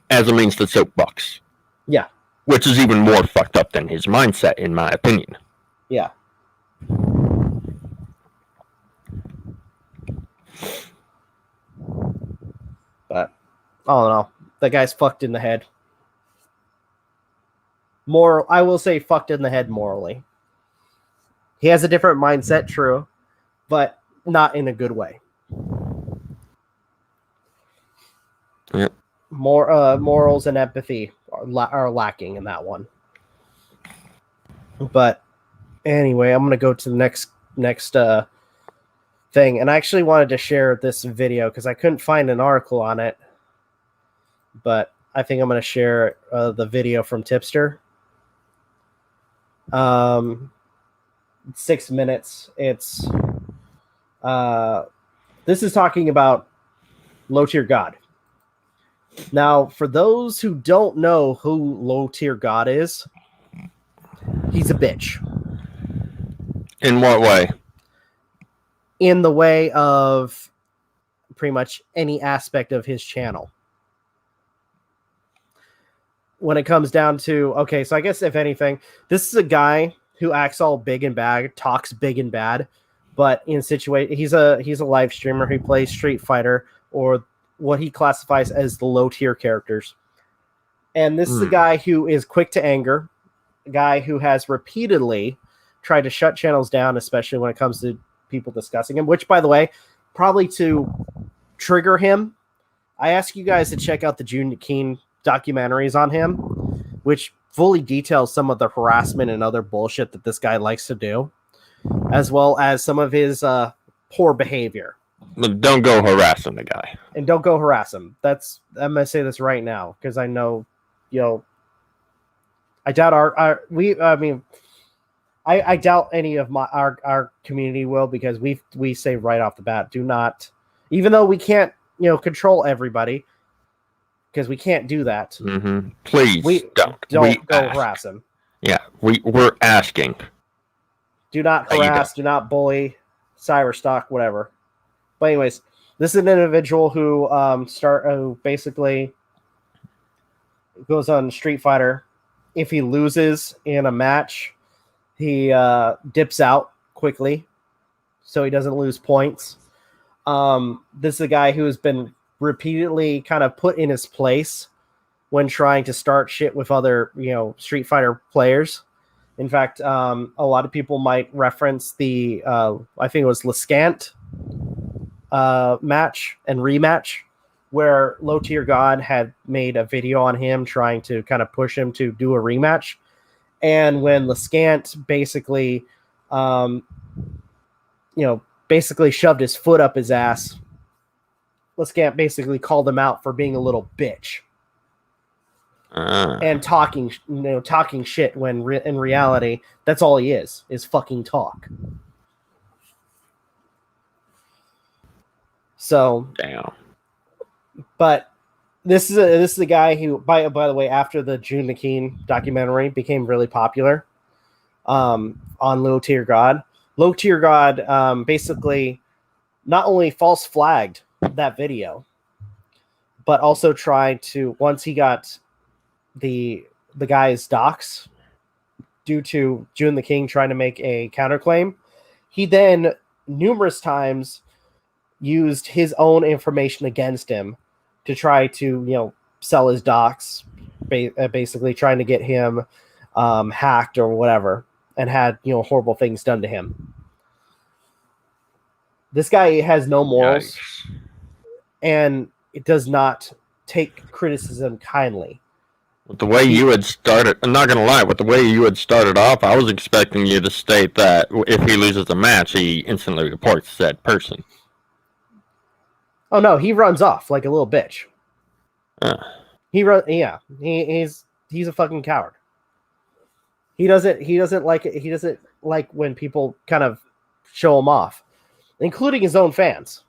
as a means to soapbox. Yeah. Which is even more fucked up than his mindset, in my opinion. Yeah. But all in all, the guy's fucked in the head. I will say fucked in the head morally. He has a different mindset, true, but not in a good way. Yep. Morals and empathy are lacking in that one. But anyway, I'm gonna go to the next thing, and I actually wanted to share this video because I couldn't find an article on it, but I think I'm gonna share the video from Tipster. 6 minutes. It's this is talking about Low Tier God. Now, for those who don't know who Low Tier God is, he's a bitch. In what way? In the way of pretty much any aspect of his channel. When it comes down to, okay, so I guess if anything, this is a guy who acts all big and bad, talks big and bad, but in he's a live streamer who plays Street Fighter, or what he classifies as the low tier characters. And this is a guy who is quick to anger, a guy who has repeatedly tried to shut channels down, especially when it comes to people discussing him, which, by the way, probably to trigger him, I ask you guys to check out the June Keen documentaries on him, which fully details some of the harassment and other bullshit that this guy likes to do, as well as some of his poor behavior. But don't go harassing the guy. And don't go harass him. I'm gonna say this right now because I know, I doubt I doubt any of our community will, because we say right off the bat, do not, even though we can't control everybody, because we can't do that. Mm-hmm. Please don't go harass him. Yeah, we're asking. Do not harass. Do not bully. Cyberstock, whatever. But anyways, this is an individual who basically goes on Street Fighter. If he loses in a match, he dips out quickly so he doesn't lose points. This is a guy who has been repeatedly kind of put in his place when trying to start shit with other Street Fighter players. In fact, a lot of people might reference the I think it was Lescant match and rematch, where Low Tier God had made a video on him trying to kind of push him to do a rematch. And when Lescant basically basically shoved his foot up his ass, Lescant basically called him out for being a little bitch and talking shit, when in reality that's all he is fucking talk. So damn. But this is a guy who, by the way, after the June Nakeen documentary, became really popular on Low Tier God. Low Tier God basically not only false flagged that video, but also tried to, once he got the guy's docs due to June the King trying to make a counterclaim, he then numerous times used his own information against him to try to sell his docs, basically trying to get him hacked or whatever, and had horrible things done to him. This guy has no morals. Yikes. And it does not take criticism kindly. With the way you had started, I'm not gonna lie, with the way you had started off, I was expecting you to state that if he loses a match, he instantly reports said person. Oh no, he runs off like a little bitch. He's a fucking coward. He doesn't like when people kind of show him off, including his own fans.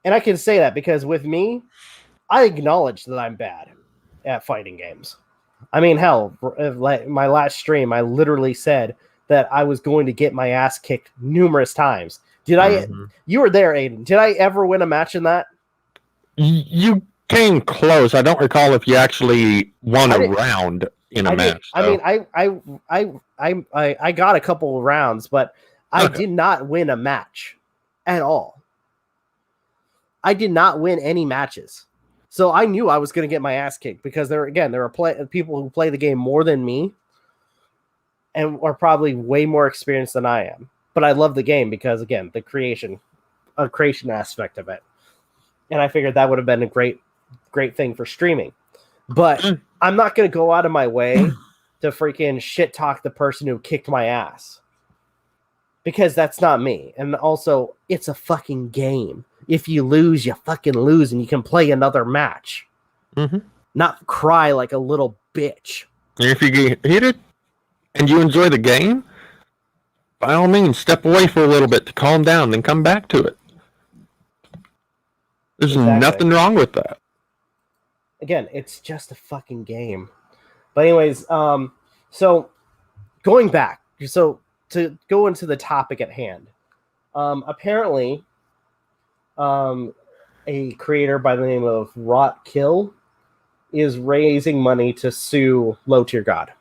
And I can say that because with me, I acknowledge that I'm bad at fighting games. I mean, hell, like my last stream, I literally said that I was going to get my ass kicked numerous times. Did I? You were there, Aden. Did I ever win a match in that? You came close. I don't recall if you actually won a round in a match. I mean, I got a couple of rounds, but I did not win a match at all. I did not win any matches. So I knew I was going to get my ass kicked because there are people who play the game more than me and are probably way more experienced than I am. But I love the game because, again, the creation aspect of it. And I figured that would have been a great thing for streaming. But I'm not going to go out of my way to freaking shit talk the person who kicked my ass. Because that's not me. And also, it's a fucking game. If you lose, you fucking lose, and you can play another match. Mm-hmm. Not cry like a little bitch. And if you get heated and you enjoy the game, by all means, step away for a little bit to calm down, then come back to it. There's nothing wrong with that. Again, it's just a fucking game. But anyways, so going back, so to go into the topic at hand, apparently, a creator by the name of Rotkill is raising money to sue Low Tier God.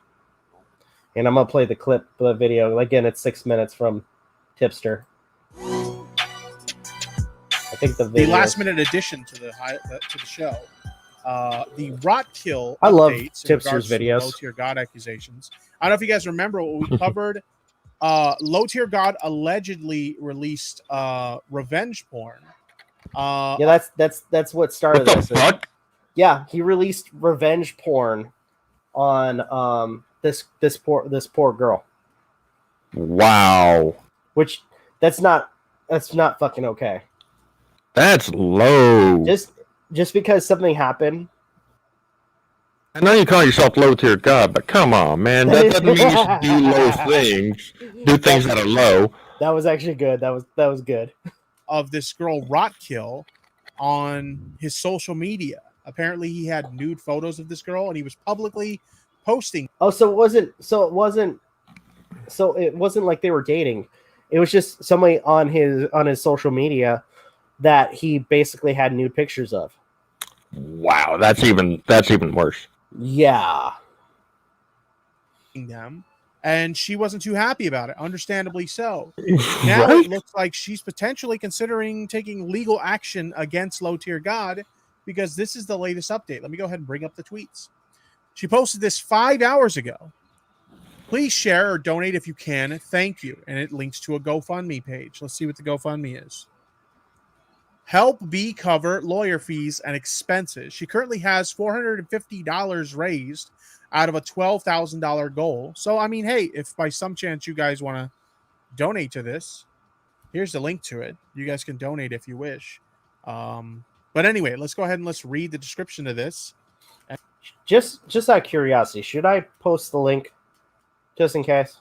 And I'm gonna play the clip of the video. Again, it's 6 minutes from Tipster. I think the last minute addition to the show. The Rotkill. I love Tipster's videos. Low Tier God accusations. I don't know if you guys remember what we covered. Low Tier God allegedly released revenge porn. Yeah, that's what started What this. the fuck? Yeah, he released revenge porn on this poor girl. Wow. Which that's not fucking okay. That's low. Just because something happened. I know you call yourself low tier god, but come on, man. That doesn't mean you should do low things. Do things that are low. That was actually good. That was good. Of this girl Rotkill on his social media. Apparently he had nude photos of this girl and he was publicly posting. Oh, so it wasn't like they were dating. It was just somebody on his social media that he basically had nude pictures of. Wow, that's even worse. Yeah. Them, and she wasn't too happy about it, understandably so. Now It looks like she's potentially considering taking legal action against Low Tier God because this is the latest update. Let me go ahead and bring up the tweets. She posted this 5 hours ago. Please share or donate if you can. Thank you. And it links to a GoFundMe page. Let's see what the GoFundMe is. Help B cover lawyer fees and expenses. She currently has $450 raised out of a $12,000 goal. So, I mean, hey, if by some chance you guys want to donate to this, here's the link to it. You guys can donate if you wish. But anyway, let's go ahead and let's read the description of this. Just out of curiosity, should I post the link just in case?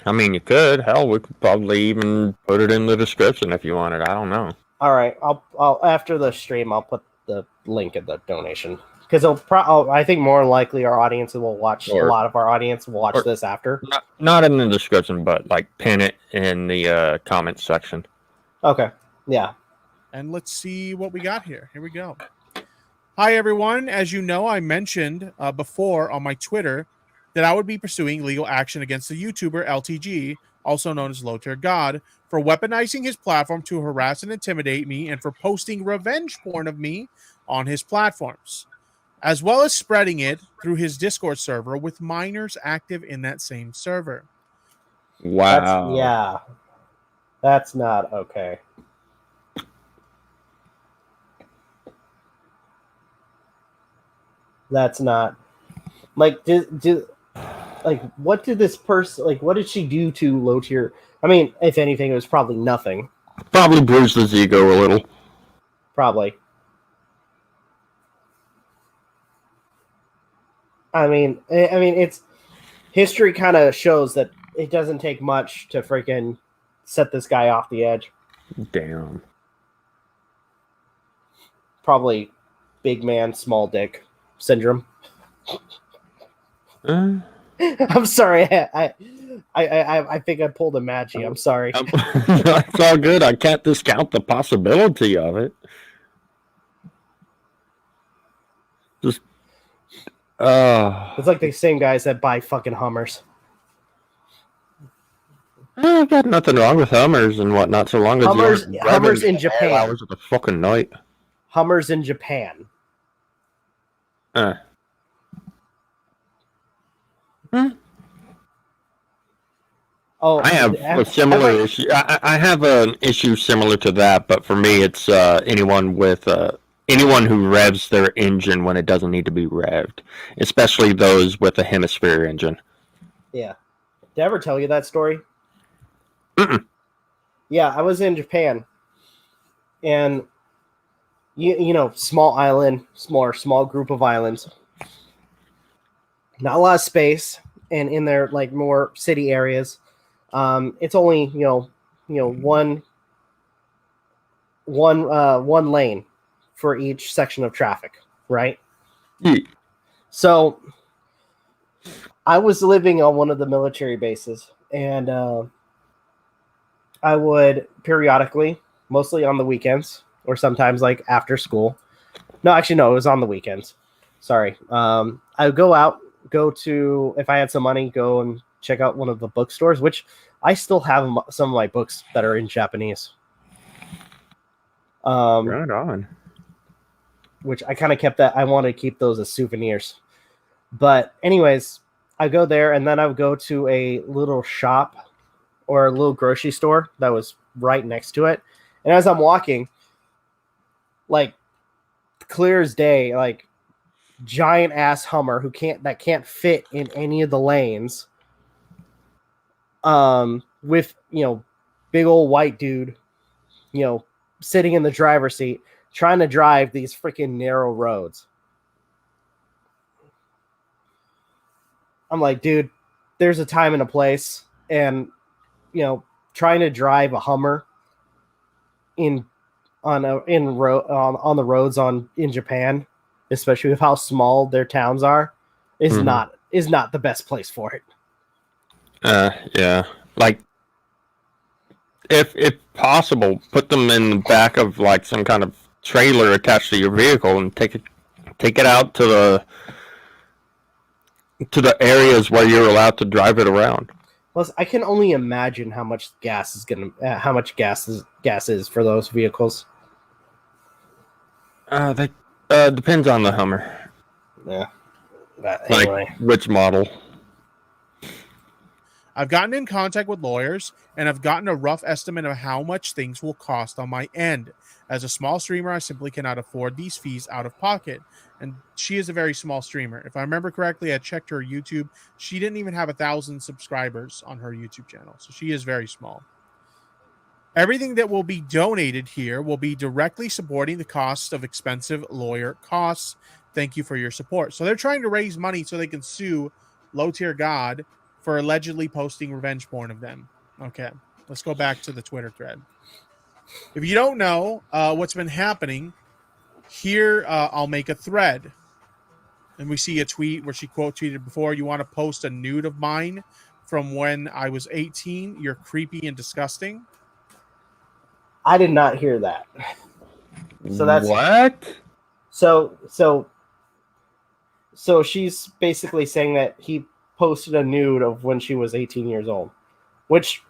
I mean, you could. Hell, we could probably even put it in the description if you wanted. I don't know. All right, I'll after the stream, I'll put the link in the donation because I think more than likely our audience will watch. A lot of our audience will watch this after. Not in the description, but like pin it in the comments section. Okay. Yeah. And let's see what we got here. Here we go. Hi, everyone. As you know, I mentioned before on my Twitter that I would be pursuing legal action against the YouTuber LTG, also known as Low Tier God, for weaponizing his platform to harass and intimidate me and for posting revenge porn of me on his platforms, as well as spreading it through his Discord server with minors active in that same server. Wow. That's not okay. That's not like what did this person what did she do to Low Tier? I mean, if anything, it was probably nothing. Probably bruised his ego a little. Probably. I mean, it's history kind of shows that it doesn't take much to freaking set this guy off the edge. Damn. Probably big man, small dick syndrome. I'm sorry. I think I pulled a Magi. I'm sorry. It's all good. I can't discount the possibility of it. Just it's like the same guys that buy fucking Hummers. I've got nothing wrong with Hummers and whatnot, so long as Hummers in Japan. Hours of the fucking night. Hummers in Japan. Oh, I have a similar issue. I have an issue similar to that, but for me, it's anyone who revs their engine when it doesn't need to be revved, especially those with a hemisphere engine. Yeah. Did I ever tell you that story? Mm-mm. Yeah, I was in Japan, and you know, small island, small group of islands, not a lot of space, and in their like more city areas, it's only one lane for each section of traffic, right? Yeah. So I was living on one of the military bases, and I would periodically, mostly on the weekends, or sometimes like after school. No, actually, no, it was on the weekends. Sorry. I would go to, if I had some money, go and check out one of the bookstores, which I still have some of my books that are in Japanese. Right on. Which I kind of kept that. I want to keep those as souvenirs. But anyways, I go there, and then I would go to a little shop or a little grocery store that was right next to it. And as I'm walking, like clear as day, like giant ass Hummer that can't fit in any of the lanes. With big old white dude, sitting in the driver's seat, trying to drive these freaking narrow roads. I'm like, dude, there's a time and a place, and trying to drive a Hummer on the roads in Japan, especially with how small their towns are, is not the best place for it. Yeah. Like, if possible, put them in the back of like some kind of trailer attached to your vehicle and take it out to the areas where you're allowed to drive it around. Plus, I can only imagine how much gas is for those vehicles. That depends on the Hummer. Yeah. But anyway. Like which model? I've gotten in contact with lawyers, and I've gotten a rough estimate of how much things will cost on my end. As a small streamer, I simply cannot afford these fees out of pocket. And she is a very small streamer. If I remember correctly, I checked her YouTube. She didn't even have 1,000 subscribers on her YouTube channel. So she is very small. Everything that will be donated here will be directly supporting the cost of expensive lawyer costs. Thank you for your support. So they're trying to raise money so they can sue Low Tier God for allegedly posting revenge porn of them. Okay, let's go back to the Twitter thread. If you don't know what's been happening, here I'll make a thread. And we see a tweet where she quote tweeted before, "You want to post a nude of mine from when I was 18? You're creepy and disgusting." I did not hear that. So that's what? So she's basically saying that he posted a nude of when she was 18 years old, which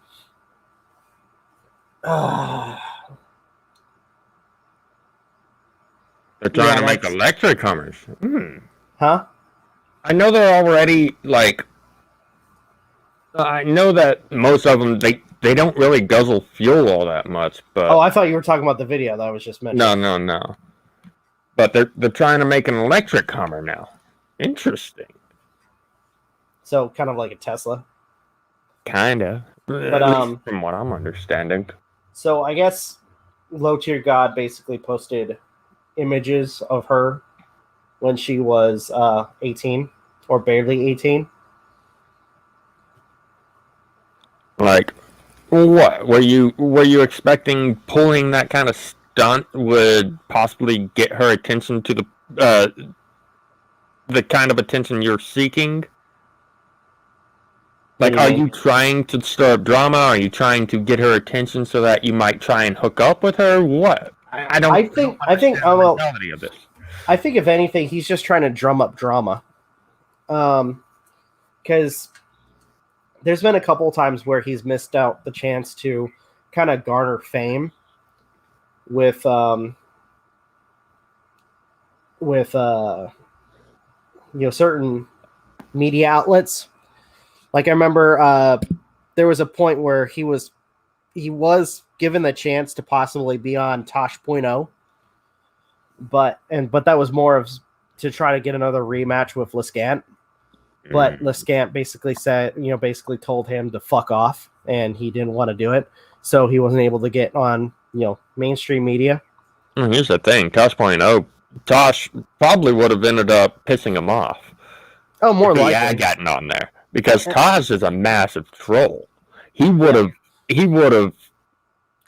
they're trying to make electric Hummers. Huh? I know they're already like. I know that most of them they don't really guzzle fuel all that much, but I thought you were talking about the video that I was just mentioning. No. But they're trying to make an electric Hummer now. Interesting. So kind of like a Tesla. Kinda. But from what I'm understanding. So I guess Low Tier God basically posted images of her when she was 18 or barely 18. Like, what were you expecting? Pulling that kind of stunt would possibly get her attention to the kind of attention you're seeking. Like, are you trying to stir up drama? Are you trying to get her attention so that you might try and hook up with her? What? I think well, I think if anything, he's just trying to drum up drama. Because there's been a couple of times where he's missed out the chance to kind of garner fame with with certain media outlets. Like I remember there was a point where he was given the chance to possibly be on Tosh.0, but that was more of to try to get another rematch with Lescant. But Lescant basically said, basically told him to fuck off, and he didn't want to do it, so he wasn't able to get on mainstream media. Here's the thing, Tosh.0, Tosh probably would have ended up pissing him off. Oh, more likely. Yeah, gotten on there because Tosh is a massive troll. He would have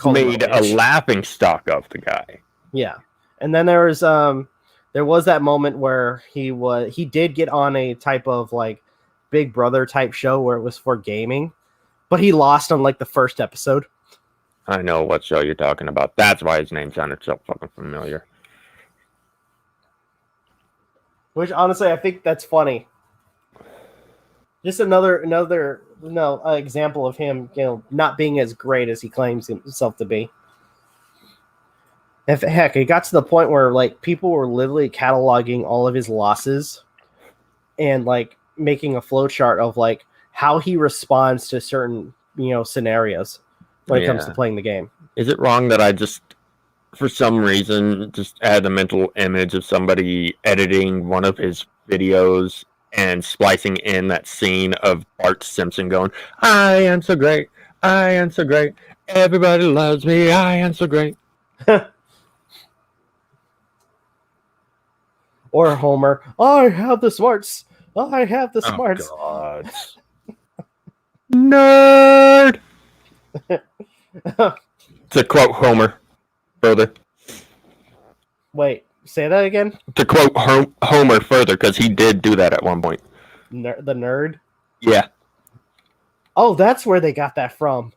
made a laughing stock of the guy. Yeah, and then there was that moment where he did get on a type of like Big Brother type show where it was for gaming, but he lost on like the first episode. I know what show you're talking about. That's why his name sounded so fucking familiar. Which honestly, I think that's funny. Just another example of him, not being as great as he claims himself to be. Heck, it got to the point where like people were literally cataloging all of his losses and like making a flowchart of like how he responds to certain scenarios when it comes to playing the game. Is it wrong that I just, for some reason, just had a mental image of somebody editing one of his videos and splicing in that scene of Bart Simpson going, "I am so great, I am so great, everybody loves me, I am so great." Or Homer, "I have the smarts, I have the smarts." God. Nerd! To quote Homer further. Wait, say that again? To quote Homer further, because he did do that at one point. The nerd? Yeah. Oh, that's where they got that from.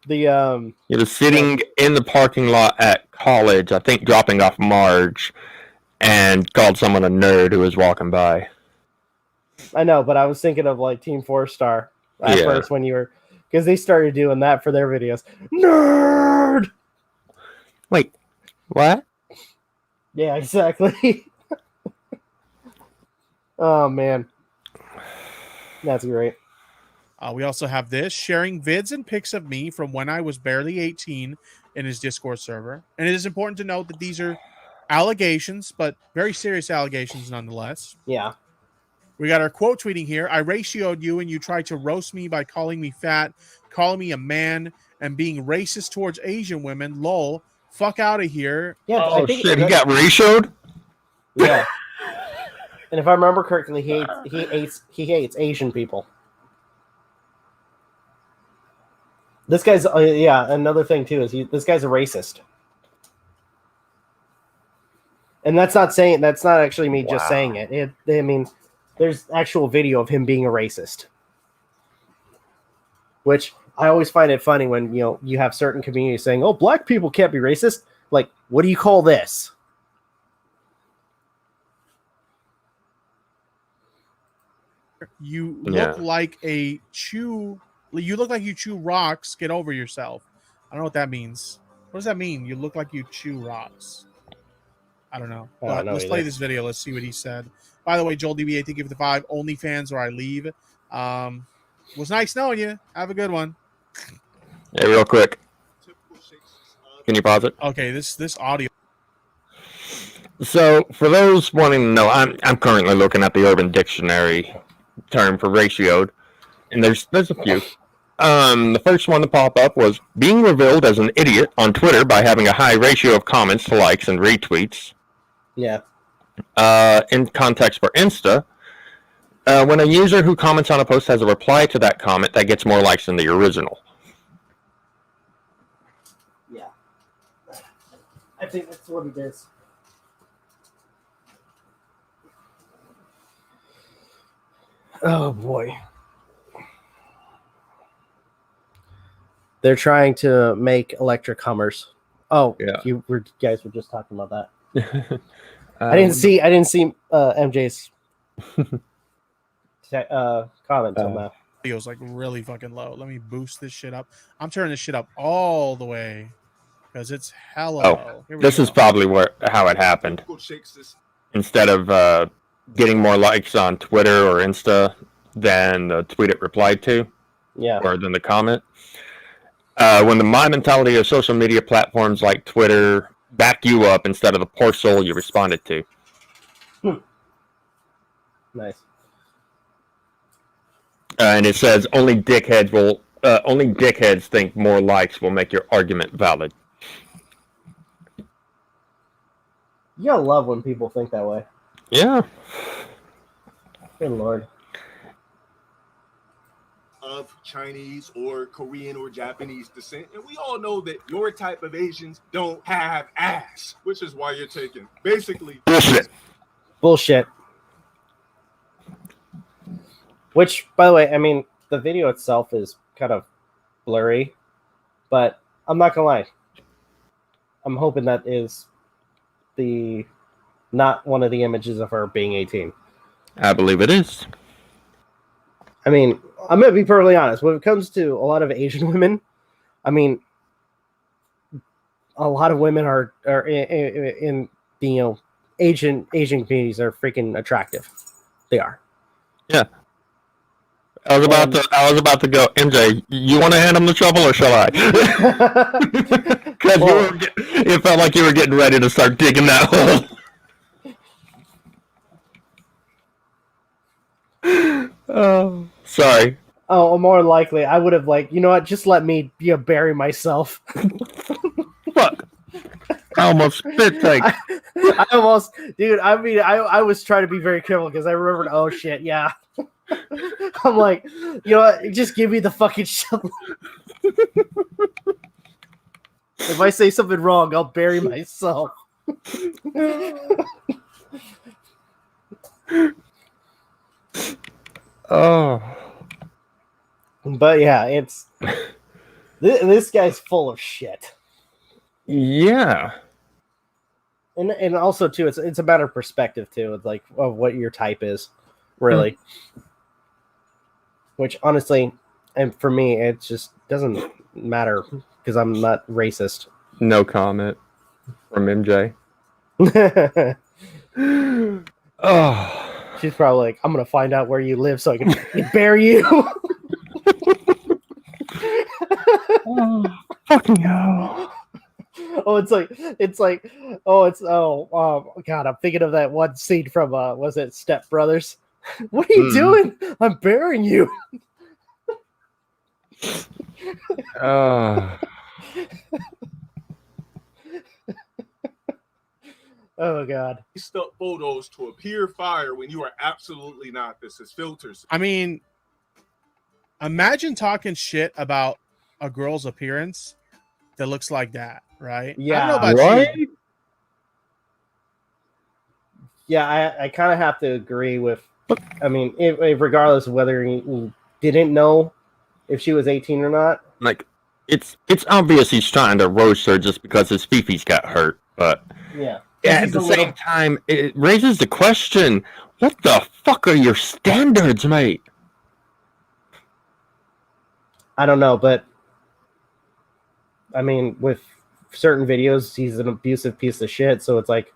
He was sitting in the parking lot at college, I think dropping off Marge, and called someone a nerd who was walking by. I know, but I was thinking of like Team 4-Star at first when you were, because they started doing that for their videos. Nerd! Wait, what? Yeah, exactly. Oh, man. That's great. We also have this, sharing vids and pics of me from when I was barely 18 in his Discord server. And it is important to note that these are allegations, but very serious allegations nonetheless. Yeah. We got our quote tweeting here. "I ratioed you and you tried to roast me by calling me fat, calling me a man, and being racist towards Asian women. Lol. Fuck out of here." Yeah, I think shit, he got ratioed? Yeah. And if I remember correctly, he hates Asian people. This guy's another thing too is this guy's a racist. And that's not actually me just saying it. I mean, there's actual video of him being a racist. Which I always find it funny when you have certain communities saying, "Oh, black people can't be racist." Like, what do you call this? You look like a chew. You look like you chew rocks. Get over yourself. I don't know what that means. What does that mean? You look like you chew rocks. I don't know. But let's play this video. Let's see what he said. By the way, Joel DBA, thank you for the 5. OnlyFans or I leave. Was nice knowing you. Have a good one. Hey, real quick. Can you pause it? Okay, this audio. So, for those wanting to know, I'm currently looking at the Urban Dictionary term for ratioed, and there's a few. The first one to pop up was being revealed as an idiot on Twitter by having a high ratio of comments to likes and retweets. Yeah. In context for Insta, when a user who comments on a post has a reply to that comment that gets more likes than the original. Yeah. I think that's what it is. Oh boy. They're trying to make electric Hummers. Oh, yeah. You guys were just talking about that. I didn't see MJ's comments on that. Video's like really fucking low. Let me boost this shit up. I'm turning this shit up all the way. because it's hella Oh, low. Here we This go. is probably how it happened. Instead of getting more likes on Twitter or Insta than the tweet it replied to, Yeah. or than the comment. When the my mentality of social media platforms like Twitter back you up instead of the poor soul you responded to. Nice. And it says only dickheads think more likes will make your argument valid. You gotta love when people think that way. Yeah. Good lord. Of Chinese or Korean or Japanese descent, and we all know that your type of Asians don't have ass, which is why you're taken. Basically, Bullshit. Which, by the way, I mean, the video itself is kind of blurry, but I'm not gonna lie. I'm hoping that is not one of the images of her being 18. I believe it is. I mean, I'm gonna be perfectly honest. When it comes to a lot of Asian women, I mean, a lot of women are in the Asian communities are freaking attractive. They are. Yeah. I was about to go, MJ, you want to hand him the trouble or shall I? Because it felt like you were getting ready to start digging that hole. Oh, sorry. Oh, more likely, I would have you know what? Just let me bury myself. Fuck. I almost spit take. I almost, dude. I mean, I was trying to be very careful because I remembered. Oh shit, yeah. I'm like, you know what? Just give me the fucking shovel. If I say something wrong, I'll bury myself. Oh. But yeah, it's this guy's full of shit. Yeah. And also too, it's a matter of perspective too. It's like of what your type is, really. Which honestly, and for me, it just doesn't matter because I'm not racist. No comment from MJ. Oh. She's probably like, I'm gonna find out where you live so I can bury you. Oh, fucking hell. God, I'm thinking of that one scene from was it Step Brothers? What are you doing? I'm burying you. Oh God. stuck photos to appear fire when you are absolutely not. This is filters. I mean, imagine talking shit about a girl's appearance that looks like that, right? Yeah. I don't know about you. Yeah, I kind of have to agree with. I mean, regardless of whether he didn't know if she was 18 or not. Like, it's obvious he's trying to roast her just because his fifis got hurt, but Yeah. at the same time, it raises the question: what the fuck are your standards, mate? I don't know, but I mean, with certain videos, he's an abusive piece of shit. So it's like,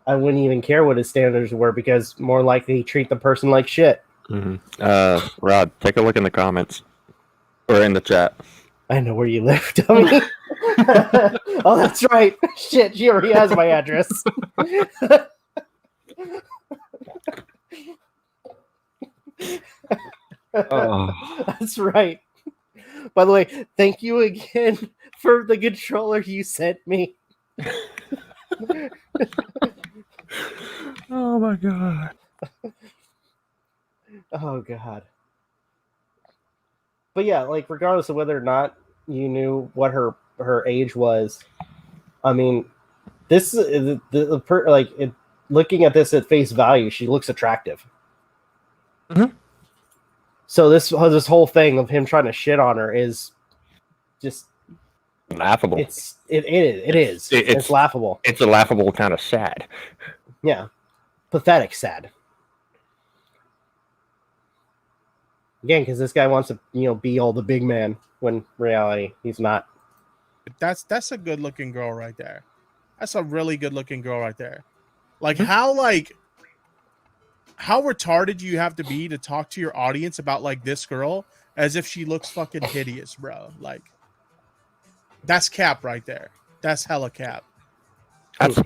I wouldn't even care what his standards were because more likely he treat the person like shit. Mm-hmm. Rod, take a look in the comments or in the chat. I know where you live, dummy. Oh, that's right. Shit, she already has my address. Oh. That's right. By the way, thank you again for the controller you sent me. Oh my god. Oh god. But yeah, like regardless of whether or not you knew what her age was, I mean, this looking at this at face value, she looks attractive. Mm-hmm. So this whole thing of him trying to shit on her is just laughable. It is. It's laughable. It's a laughable kind of sad. Yeah. Pathetic sad. Again, because this guy wants to, be all the big man. when in reality he's not. That's a good looking girl right there. That's a really good looking girl right there. Like Mm-hmm. how retarded do you have to be to talk to your audience about like this girl as if she looks fucking hideous, bro? Like that's cap right there. That's hella cap.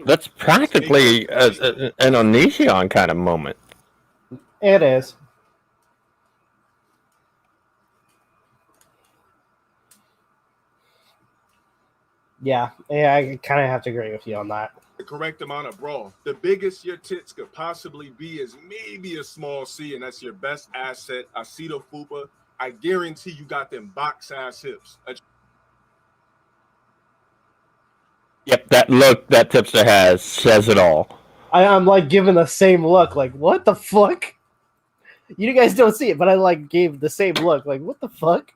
That's practically an Onision kind of moment. It is. Yeah, I kind of have to agree with you on that. The correct amount of bra. The biggest your tits could possibly be is maybe a small C, and that's your best asset. Aceta fupa. I guarantee you got them box ass hips. Yep, that look that tipster has says it all. I'm like giving the same look, like what the fuck? You guys don't see it, but I like gave the same look, like what the fuck?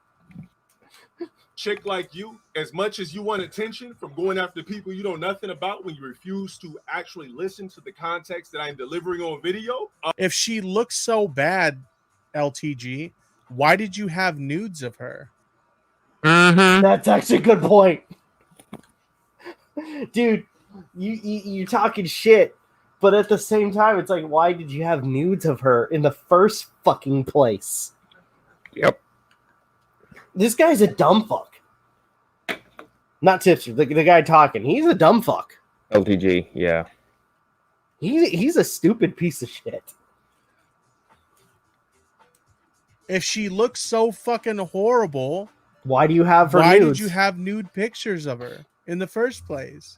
Chick like you, as much as you want attention from going after people you know nothing about when you refuse to actually listen to the context that I'm delivering on video. If she looks so bad, LTG, why did you have nudes of her? Mm-hmm. That's actually a good point. Dude, you talking shit, but at the same time, it's like, why did you have nudes of her in the first fucking place? Yep. This guy's a dumb fuck. Not Tipster, the guy talking. He's a dumb fuck. LTG, yeah. He's a stupid piece of shit. If she looks so fucking horrible, why do you have her why nudes? did you have nude pictures of her in the first place?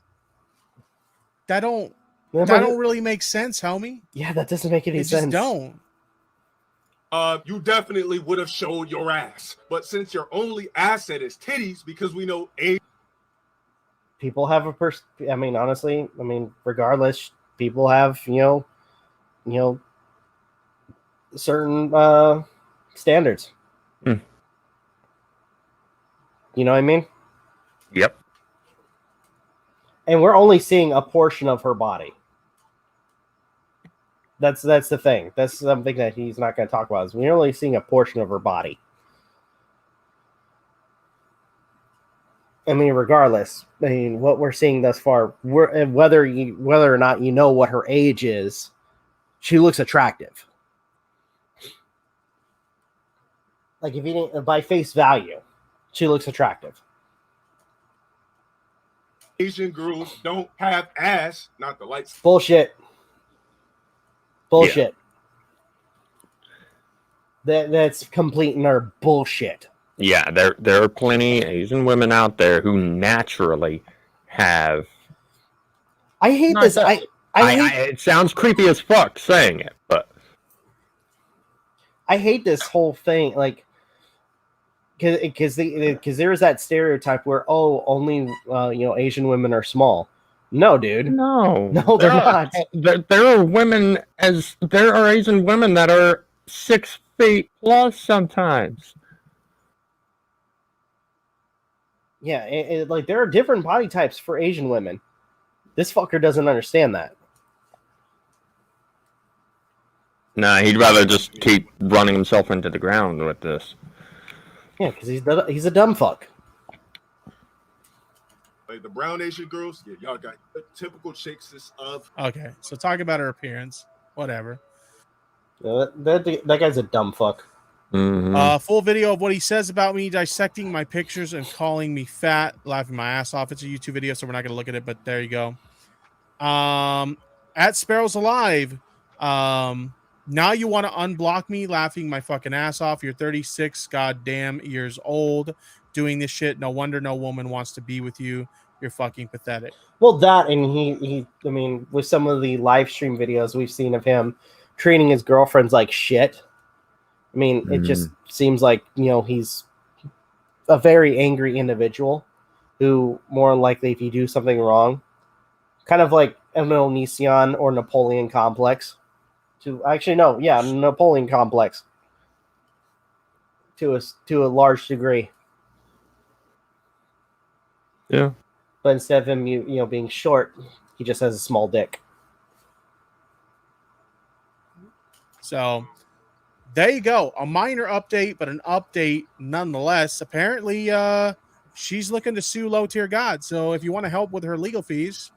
That don't really make sense, homie. Yeah, that doesn't make any It sense. Just don't. You definitely would have showed your ass, but since your only asset is titties, because we know people have I mean, honestly, I mean, regardless, people have you know certain standards. Hmm. You know what I mean? Yep. And we're only seeing a portion of her body. That's the thing. That's something that he's not going to talk about. Is we're only seeing a portion of her body. I mean, regardless, I mean, what we're seeing thus far, whether or not you know what her age is, she looks attractive. Like if you didn't, by face value, she looks attractive. Asian girls don't have ass, not the lights. Bullshit. That's complete and utter bullshit. Yeah, there are plenty Asian women out there who naturally have. I hate this. I it sounds creepy as fuck saying it, but I hate this whole thing. Like, because there is that stereotype where only Asian women are small. No, dude. No, they're not. There are Asian women that are 6 feet plus sometimes. Yeah, like there are different body types for Asian women. This fucker doesn't understand that. Nah, he'd rather just keep running himself into the ground with this. Yeah, because he's a dumb fuck. Like the brown Asian girls, yeah, y'all got typical chicks of. Okay, so talk about her appearance. Whatever. That guy's a dumb fuck. Mm-hmm. Full video of what he says about me, dissecting my pictures and calling me fat, laughing my ass off. It's a YouTube video, so we're not going to look at it, but there you go. At Sparrow's Alive. Now you want to unblock me, laughing my fucking ass off. You're 36 goddamn years old doing this shit. No wonder no woman wants to be with you. You're fucking pathetic. Well, that, and he I mean, with some of the live stream videos we've seen of him treating his girlfriends like shit. I mean, it just seems like, he's a very angry individual who, more than likely, if you do something wrong, kind of like Emil Nison or Napoleon complex. Napoleon complex to a large degree. Yeah. But instead of him, being short, he just has a small dick. So there you go. A minor update, but an update nonetheless. Apparently, she's looking to sue low tier God. So if you want to help with her legal fees,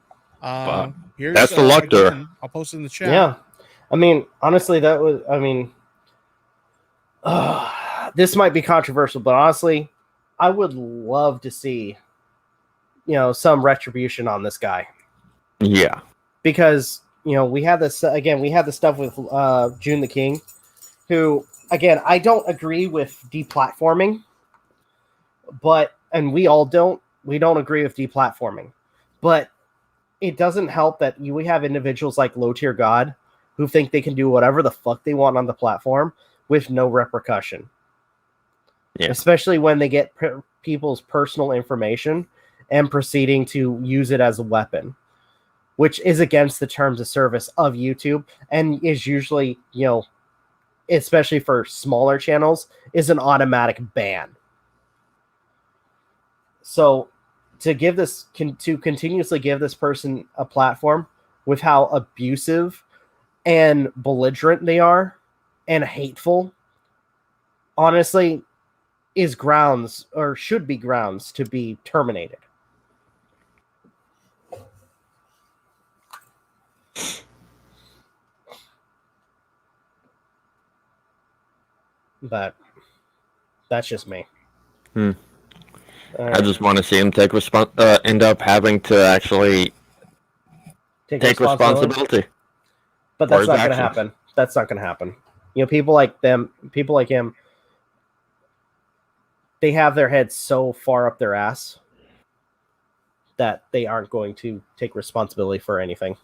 here's that's the luck to her. again, I'll post it in the chat. Yeah. I mean, honestly, this might be controversial, but honestly, I would love to see, some retribution on this guy. Yeah. Because, we had this, again, we had the stuff with June the King, who, again, I don't agree with deplatforming, and we don't agree with deplatforming, but it doesn't help that we have individuals like Low Tier God who think they can do whatever the fuck they want on the platform with no repercussion. Yeah. Especially when they get people's personal information and proceeding to use it as a weapon, which is against the terms of service of YouTube and is usually, especially for smaller channels, is an automatic ban. So to continuously give this person a platform with how abusive and belligerent they are and hateful, honestly, is grounds, or should be grounds, to be terminated. But that's just me. I just want to see him end up having to actually take responsibility. But that's not going to happen. That's not going to happen. People like him, they have their heads so far up their ass that they aren't going to take responsibility for anything.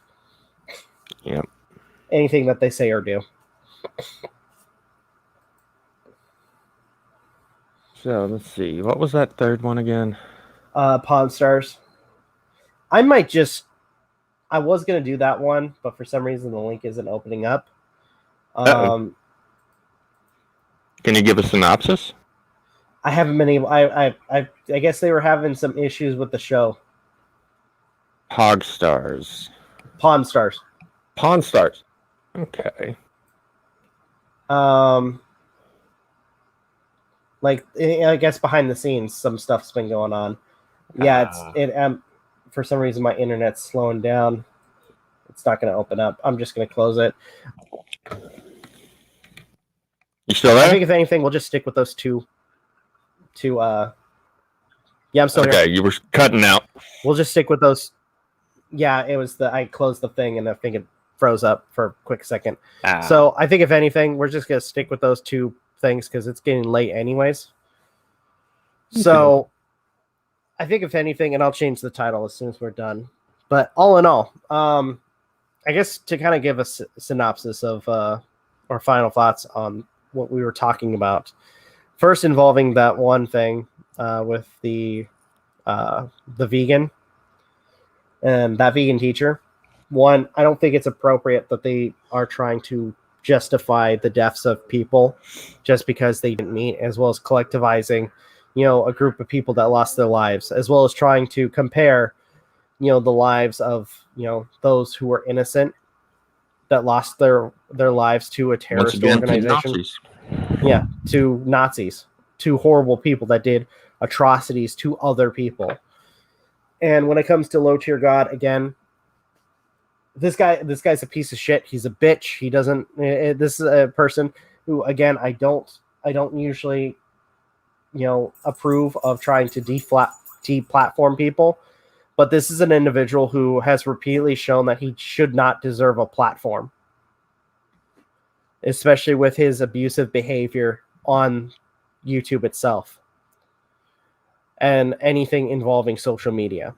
Yeah. Anything that they say or do. So let's see. What was that third one again? Pawn Stars. I was going to do that one, but for some reason the link isn't opening up. Can you give a synopsis? I haven't been able. I guess they were having some issues with the show. Pawn Stars. Pawn Stars. Pawn Stars. Okay. I guess behind the scenes, some stuff's been going on. Yeah, for some reason my internet's slowing down. It's not going to open up. I'm just going to close it. You still there? I think if anything, we'll just stick with those two. Yeah, I'm still here. Okay, you were cutting out. We'll just stick with those. Yeah, it was I closed the thing and I think it froze up for a quick second. So I think if anything, we're just going to stick with those two things because it's getting late anyways. So I think if anything, and I'll change the title as soon as we're done. But all in all, I guess to kind of give a synopsis of our final thoughts on what we were talking about. First, involving that one thing with the vegan and that vegan teacher. One, I don't think it's appropriate that they are trying to justify the deaths of people just because they didn't meet, as well as collectivizing, a group of people that lost their lives, as well as trying to compare, the lives of, those who were innocent that lost their lives to a terrorist organization. To Nazis, to horrible people that did atrocities to other people. And when it comes to Low Tier God, again, this guy's a piece of shit. He's a bitch. He doesn't. This is a person who, again, I don't usually, approve of trying to deplatform people. But this is an individual who has repeatedly shown that he should not deserve a platform, especially with his abusive behavior on YouTube itself and anything involving social media.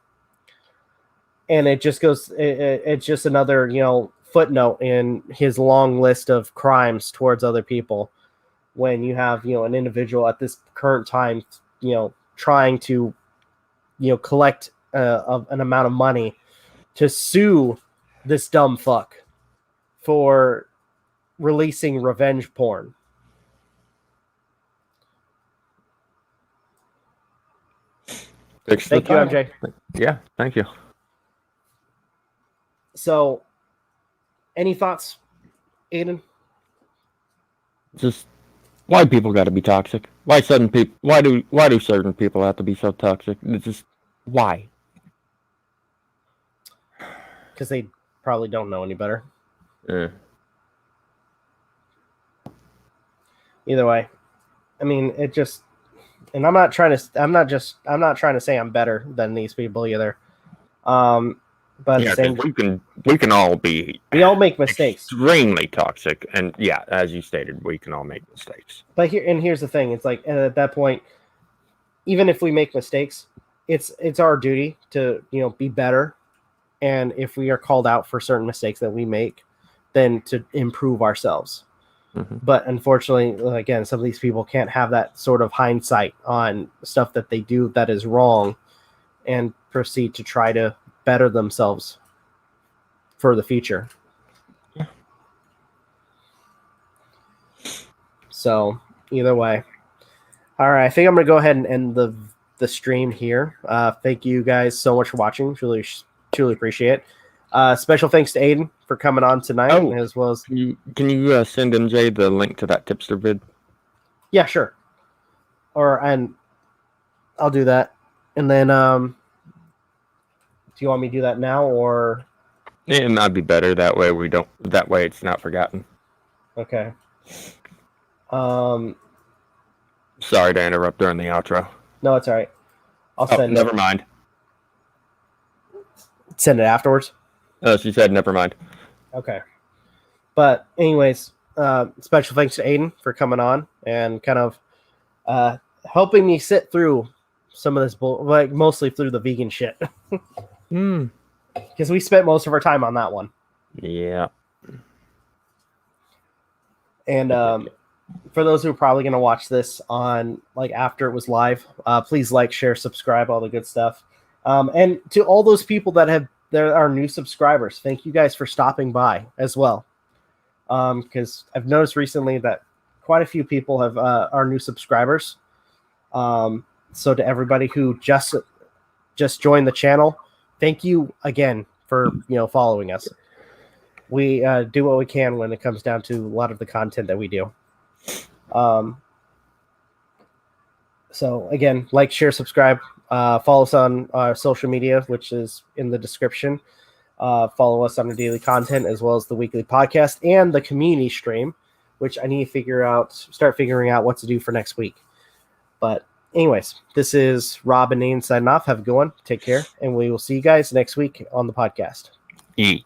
And it just goes, it's just another, footnote in his long list of crimes towards other people. When you have, an individual at this current time, trying to, collect an amount of money to sue this dumb fuck for releasing revenge porn. Thank you, MJ. Yeah, thank you. So, any thoughts, Aden? Just why people got to be toxic? Why do certain people have to be so toxic? It's just why? Because they probably don't know any better. Either way, I mean, it just, and I'm not trying to say I'm better than these people either. But Yeah, same, we can all be we all make mistakes. extremely toxic, and yeah, as you stated, we can all make mistakes. But here's the thing: it's like at that point, even if we make mistakes, it's our duty to be better, and if we are called out for certain mistakes that we make, then to improve ourselves. Mm-hmm. But unfortunately, again, some of these people can't have that sort of hindsight on stuff that they do that is wrong, and proceed to try to better themselves for the future. Yeah. So either way, all right, I think I'm gonna go ahead and end the stream here. Thank you guys so much for watching. Truly appreciate it. Special thanks to Aden for coming on tonight, as well as can you send MJ the link to that tipster vid? Yeah, sure. And I'll do that. And then do you want me to do that now or? It might be better that way. That way it's not forgotten. Okay. Sorry to interrupt during the outro. No, it's all right. I'll send. Never mind. Send it afterwards. She said never mind. Okay. But anyways, special thanks to Aden for coming on and kind of helping me sit through some of this mostly through the vegan shit. Because we spent most of our time on that one. Yeah. And for those who are probably going to watch this on after it was live, please share, subscribe, all the good stuff. And to all those people that are new subscribers, thank you guys for stopping by as well. Because I've noticed recently that quite a few people are new subscribers. So to everybody who just joined the channel, thank you again for following us. We do what we can when it comes down to a lot of the content that we do. So again, share, subscribe, follow us on our social media, which is in the description. Follow us on the daily content as well as the weekly podcast and the community stream, which I need to start figuring out what to do for next week. But anyways, this is Rob and Aiden signing off. Have a good one. Take care. And we will see you guys next week on the podcast. Eat.